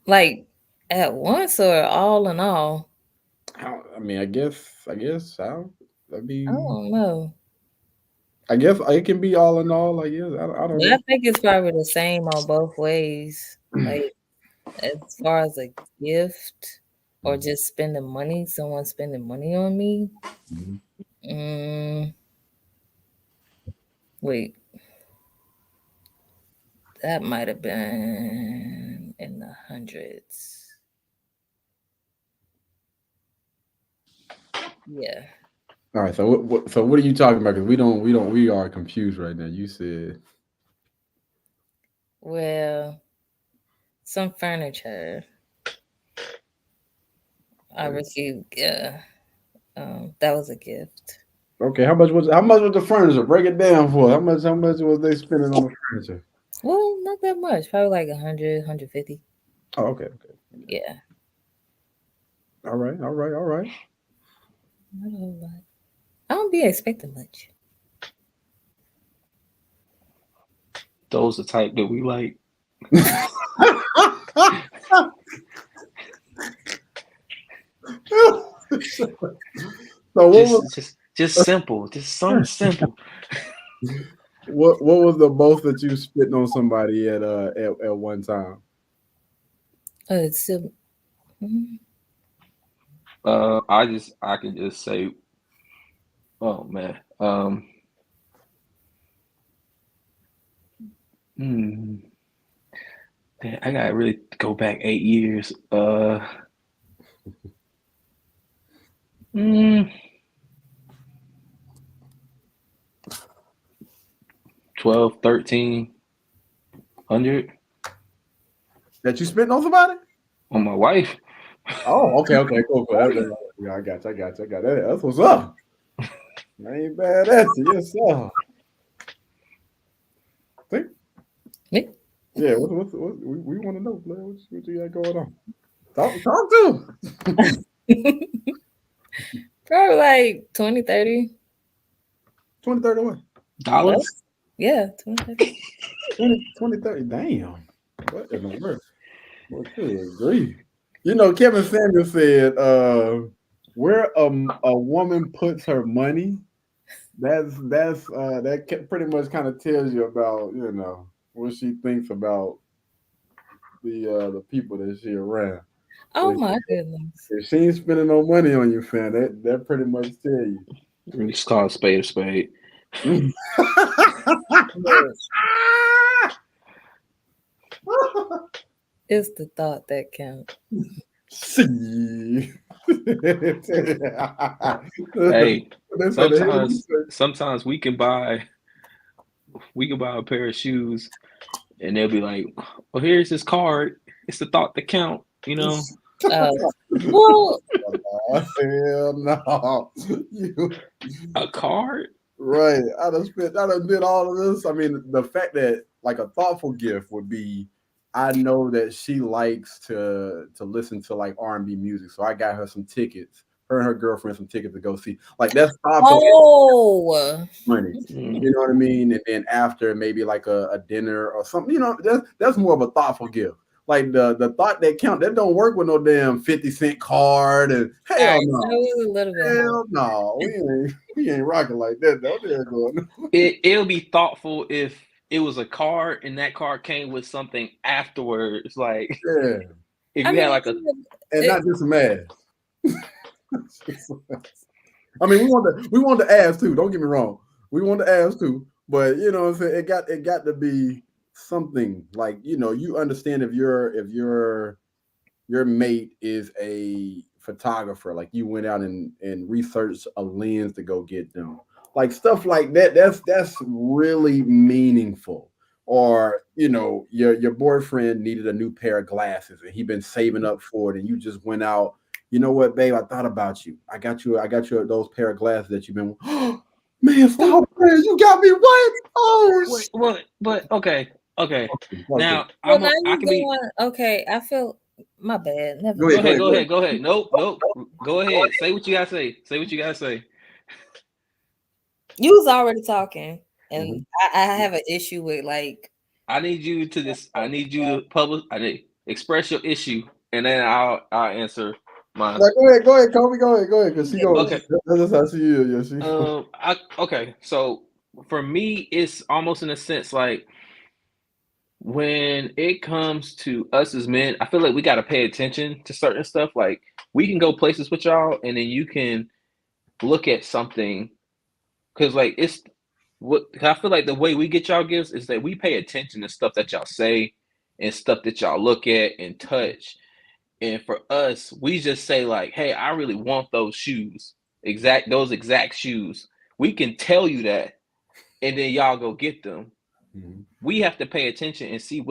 Speaker 4: Like at once or all in all?
Speaker 3: I mean, I guess. That'd be.
Speaker 4: I don't know.
Speaker 3: I guess it can be all in all. I guess I don't know.
Speaker 4: I think it's probably the same on both ways. Like as far as a gift or just spending money, someone spending money on me. Wait, that might have been in the hundreds. Yeah.
Speaker 3: All right. So what are you talking about? Because we are confused right now. You said.
Speaker 4: Well, some furniture I received. Yeah, that was a gift.
Speaker 3: Okay, how much was the furniture? Break it down for. How much was they spending on the furniture?
Speaker 4: Well, not that much. Probably like 100, 150.
Speaker 3: Oh, okay.
Speaker 4: Yeah.
Speaker 3: All right.
Speaker 4: Not a whole lot. I don't be expecting much.
Speaker 5: Those the type that we like.
Speaker 3: So
Speaker 5: just simple, just something simple.
Speaker 3: What was the most that you spit on somebody at one time?
Speaker 4: It's still.
Speaker 5: I can just say, oh man, I gotta really go back 8 years. 12, 1,300
Speaker 3: that you spent on somebody?
Speaker 5: On my wife.
Speaker 3: Oh, okay, cool. Yeah, I got you. That's what's up. I ain't bad at you, yes sir. Think?
Speaker 4: Me?
Speaker 3: Yeah, what we want to know, Blair. What you got going on? Talk to him.
Speaker 4: Probably like 20, 30.
Speaker 3: 20, 30 what?
Speaker 5: Dollars?
Speaker 4: Yeah, 20, 30.
Speaker 3: 20, 30. Damn. What in the world? What good grief? You know, Kevin Samuels said, where a woman puts her money, that pretty much kind of tells you about, what she thinks about the people that she around.
Speaker 4: Oh my goodness.
Speaker 3: If she ain't spending no money on you, fam, that pretty much tell you.
Speaker 5: It's called a spade.
Speaker 4: It's the thought that counts.
Speaker 5: Hey, sometimes we can buy a pair of shoes and they'll be like, well, here's this card. It's the thought that count,
Speaker 4: Well,
Speaker 3: hell no.
Speaker 5: A card?
Speaker 3: Right. I done did all of this. I mean, the fact that like a thoughtful gift would be, I know that she likes to listen to like R&B music, so I got her some tickets her and her girlfriend some tickets to go see. Like that's thoughtful money. You know what I mean? And then after maybe like a dinner or something, you know, that's more of a thoughtful gift. Like the thought that count, that don't work with no damn 50-cent card and hell no. We ain't rocking like that though.
Speaker 5: It'll be thoughtful if it was a card and that card came with something afterwards. Like if you had like and
Speaker 3: not just a mask. I mean, we want the ass too. Don't get me wrong. We want the ass too. But you know what I'm saying? It got to be something like, you know, you understand if your mate is a photographer, like you went out and researched a lens to go get them. Like stuff like that, that's really meaningful. Or, you know, your boyfriend needed a new pair of glasses and he been saving up for it, and you just went out. You know what, babe? I thought about you. I got you those pair of glasses that you've been. Man, stop, man! You got me what? Oh,
Speaker 5: but okay. Now
Speaker 4: okay. I feel my bad. Never
Speaker 5: Go ahead. Nope. Go ahead. Say what you gotta say.
Speaker 4: You was already talking, and I have an issue with like.
Speaker 5: I need you to express your issue, and then I'll answer mine.
Speaker 3: Go ahead, Kobe. Go ahead. Cause she goes.
Speaker 5: Okay.
Speaker 3: That's how she is. Yeah,
Speaker 5: okay. So for me, it's almost in a sense like when it comes to us as men, I feel like we got to pay attention to certain stuff. Like we can go places with y'all, and then you can look at something. Cause like I feel like the way we get y'all gifts is that we pay attention to stuff that y'all say and stuff that y'all look at and touch. And for us, we just say like, hey, I really want those shoes, those exact shoes. We can tell you that, and then y'all go get them. Mm-hmm. We have to pay attention and see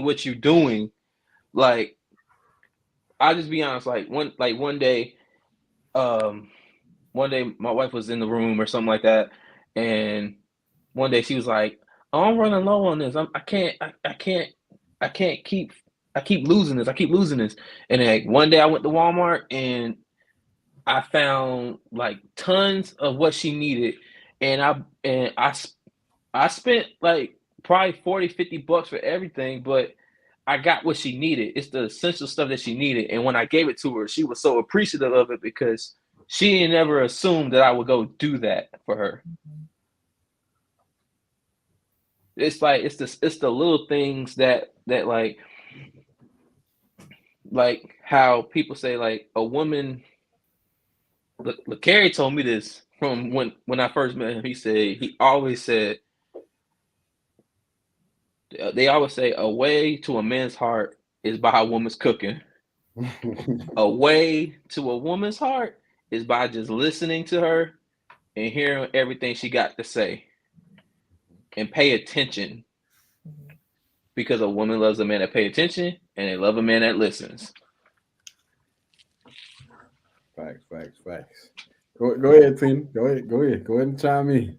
Speaker 5: what you're doing. Like, I'll just be honest. Like one day, my wife was in the room or something like that, and one day she was like, "Oh, I'm running low on this. I keep losing this. And then one day I went to Walmart and I found like tons of what she needed, and I spent like probably $40-$50 for everything, but I got what she needed. It's the essential stuff that she needed, and when I gave it to her, she was so appreciative of it because she never assumed that I would go do that for her. It's like it's the little things that like how people say like a woman. LaCarey told me this from when I first met him. He always said they always say a way to a man's heart is by a woman's cooking. A way to a woman's heart is by just listening to her and hearing everything she got to say and pay attention, because a woman loves a man that pay attention and they love a man that listens.
Speaker 3: Facts. Go ahead, Tina. Go ahead and chime in.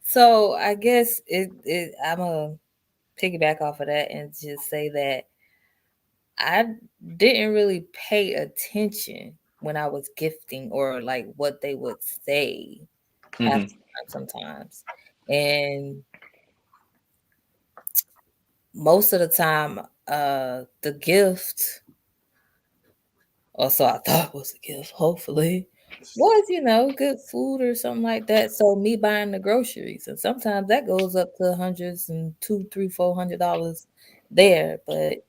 Speaker 4: So I guess I'm gonna piggyback off of that and just say that I didn't really pay attention when I was gifting or like what they would say sometimes. And most of the time, the gift, or so I thought was a gift, hopefully, was, good food or something like that. So me buying the groceries, and sometimes that goes up to hundreds and $200, $300, $400 there. But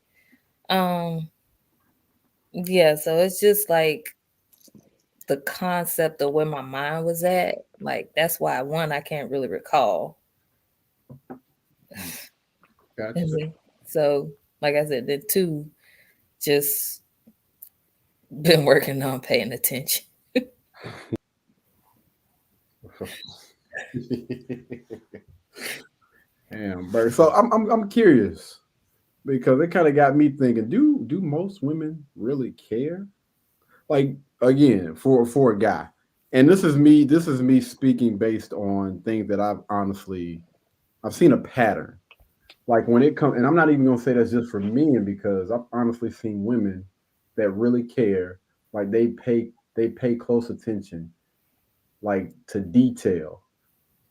Speaker 4: yeah, so it's just like the concept of where my mind was at. Like that's why I can't really recall.
Speaker 3: Gotcha.
Speaker 4: So, like I said, the two, just been working on paying attention.
Speaker 3: Damn, Bert. So I'm curious because it kind of got me thinking. Do most women really care? Like again, for a guy, and this is me speaking based on things that I've seen a pattern. Like when it comes, and I'm not even gonna say that's just for men, because I've honestly seen women that really care Like they pay close attention, like to detail.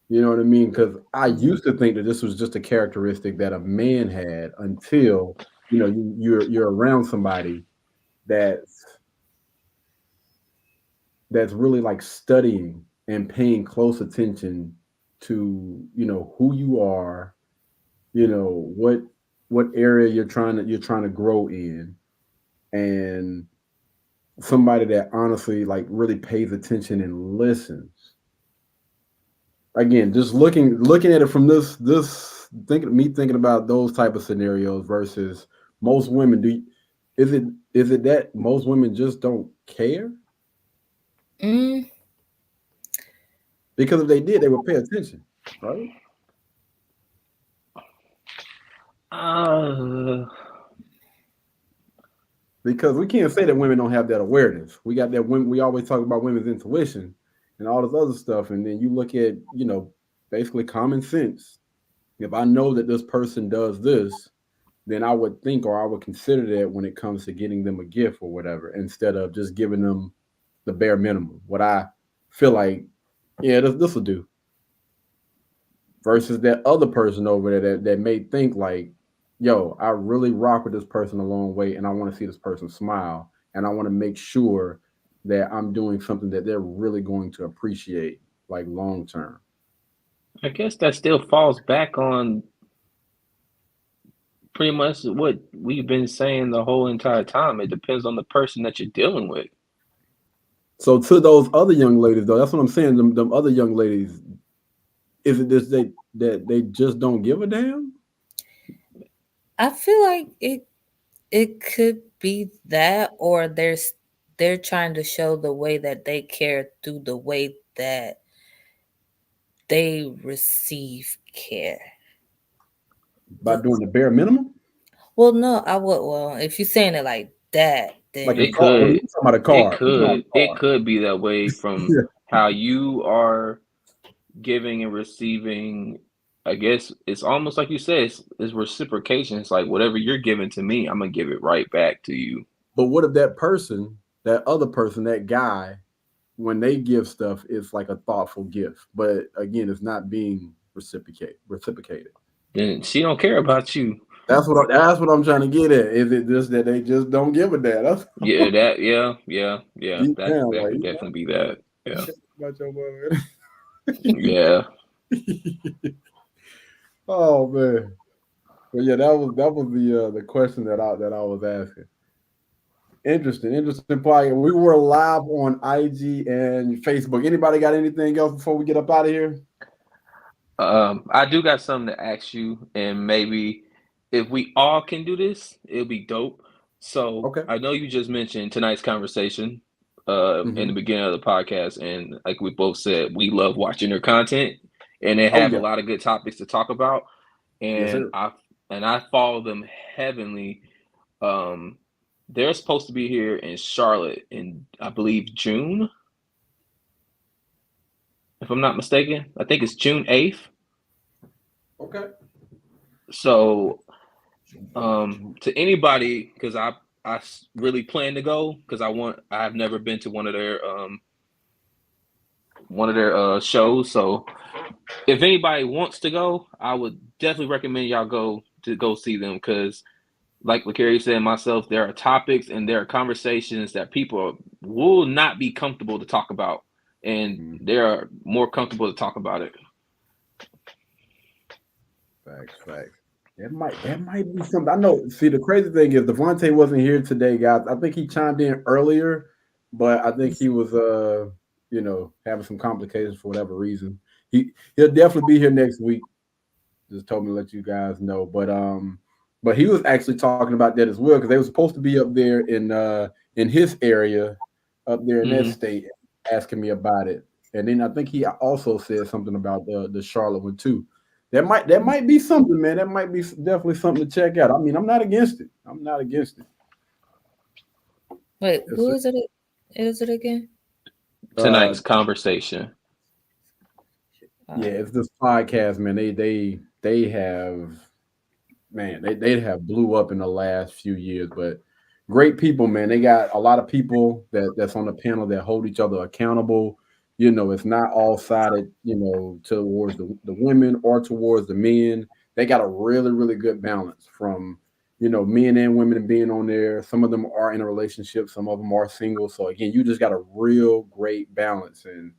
Speaker 3: You know what I mean? Because I used to think that this was just a characteristic that a man had until you're around somebody that's really like studying and paying close attention to who you are, what area you're trying to grow in, and somebody that honestly like really pays attention and listens. Again, just looking at it from this thinking about those type of scenarios versus most women. Is it that most women just don't care? Because if they did, they would pay attention, right? Because we can't say that women don't have that awareness. We got that. We always talk about women's intuition and all this other stuff, and then you look at basically common sense. If I know that this person does this, then I would think, or I would consider that when it comes to getting them a gift or whatever, instead of just giving them the bare minimum. What I feel like, yeah, this will do. Versus that other person over there that may think like, yo, I really rock with this person a long way, and I want to see this person smile, and I want to make sure that I'm doing something that they're really going to appreciate, like long term.
Speaker 5: I guess that still falls back on pretty much what we've been saying the whole entire time. It depends on the person that you're dealing with.
Speaker 3: So to those other young ladies, though, that's what I'm saying. Them other young ladies, is it just that they just don't give a damn?
Speaker 4: I feel like it could be that, or they're trying to show the way that they care through the way that they receive care.
Speaker 3: By doing the bare minimum?
Speaker 4: Well, no, I would. Well, if you're saying it like that, then
Speaker 3: like
Speaker 5: It could be that way from how you are giving and receiving. I guess it's almost like you said, it's reciprocation. It's like whatever you're giving to me, I'm gonna give it right back to you.
Speaker 3: But what if that person, that other person, that guy, when they give stuff, it's like a thoughtful gift, but again, it's not being reciprocated.
Speaker 5: Then she don't care about you.
Speaker 3: That's what I'm trying to get at. Is it just that they just don't give a damn? That
Speaker 5: could definitely be that. Yeah.
Speaker 3: About your boy,
Speaker 5: Yeah.
Speaker 3: Oh man. But yeah, that was the question that I was asking. Interesting podcast. We were live on IG and Facebook. Anybody got anything else before we get up out of here?
Speaker 5: I do got something to ask you, and maybe if we all can do this, it'll be dope. So okay. I know you just mentioned tonight's conversation in the beginning of the podcast, and like we both said, we love watching their content, and they have a lot of good topics to talk about. And I follow them heavily. They're supposed to be here in Charlotte in, I believe, June. If I'm not mistaken, I think it's June 8th.
Speaker 3: Okay.
Speaker 5: So, to anybody, because I really plan to go, because I've never been to one of their shows. So, if anybody wants to go, I would definitely recommend y'all go see them, because, like LaCarey said, myself, there are topics and there are conversations that people will not be comfortable to talk about, and they are more comfortable to talk about it.
Speaker 3: Facts. That might be something. I know. See, the crazy thing is Devontae wasn't here today, guys. I think he chimed in earlier, but I think he was having some complications for whatever reason. He'll definitely be here next week. Just told me to let you guys know. But he was actually talking about that as well, because they were supposed to be up there in his area, up there in that state, asking me about it. And then I think he also said something about the Charlotte one too. That might be something, man. That might be definitely something to check out. I mean, I'm not against it.
Speaker 4: Wait, who is it? Is it again?
Speaker 5: Tonight's conversation.
Speaker 3: Yeah, it's this podcast, man. They have blew up in the last few years, but great people, man. They got a lot of people that's on the panel that hold each other accountable. You know, it's not all sided, you know, towards the women or towards the men. They got a really, really good balance from, you know, men and women being on there. Some of them are in a relationship, some of them are single. So again, you just got a real great balance, and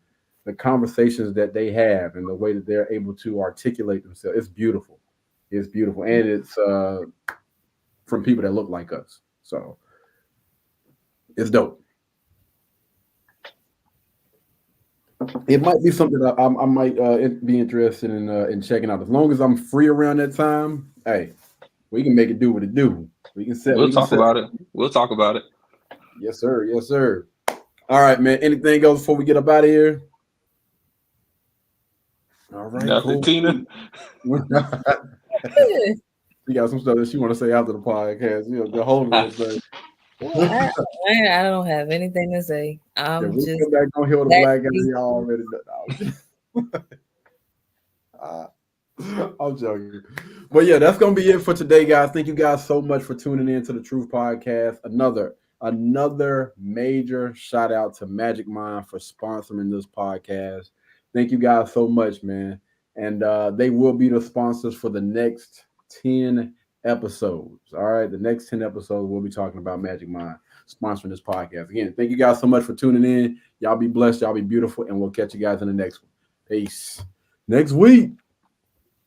Speaker 3: the conversations that they have and the way that they're able to articulate themselves, it's beautiful. It's beautiful. And it's from people that look like us. So it's dope. It might be something that I might be interested in checking out. As long as I'm free around that time, hey, we can make it do what it do. We can set.
Speaker 5: We'll talk about it. We'll talk about it.
Speaker 3: Yes, sir. Yes, sir. All right, man. Anything else before we get up out of here? All right,
Speaker 5: nothing,
Speaker 3: cool.
Speaker 5: Tina.
Speaker 3: You got some stuff that she want to say after the podcast. You know, the whole thing.
Speaker 4: I don't have anything to say. I'm just
Speaker 3: come back on here with a black guy. Y'all already know. I'm joking. But yeah, that's gonna be it for today, guys. Thank you guys so much for tuning in to the Truthh Podcast. Another major shout out to Magic Mind for sponsoring this podcast. Thank you guys so much, man. And they will be the sponsors for the next 10 episodes. All right, the next 10 episodes we'll be talking about Magic Mind sponsoring this podcast. Again, thank you guys so much for tuning in. Y'all be blessed, y'all be beautiful, and we'll catch you guys in the next one. Peace. Next week.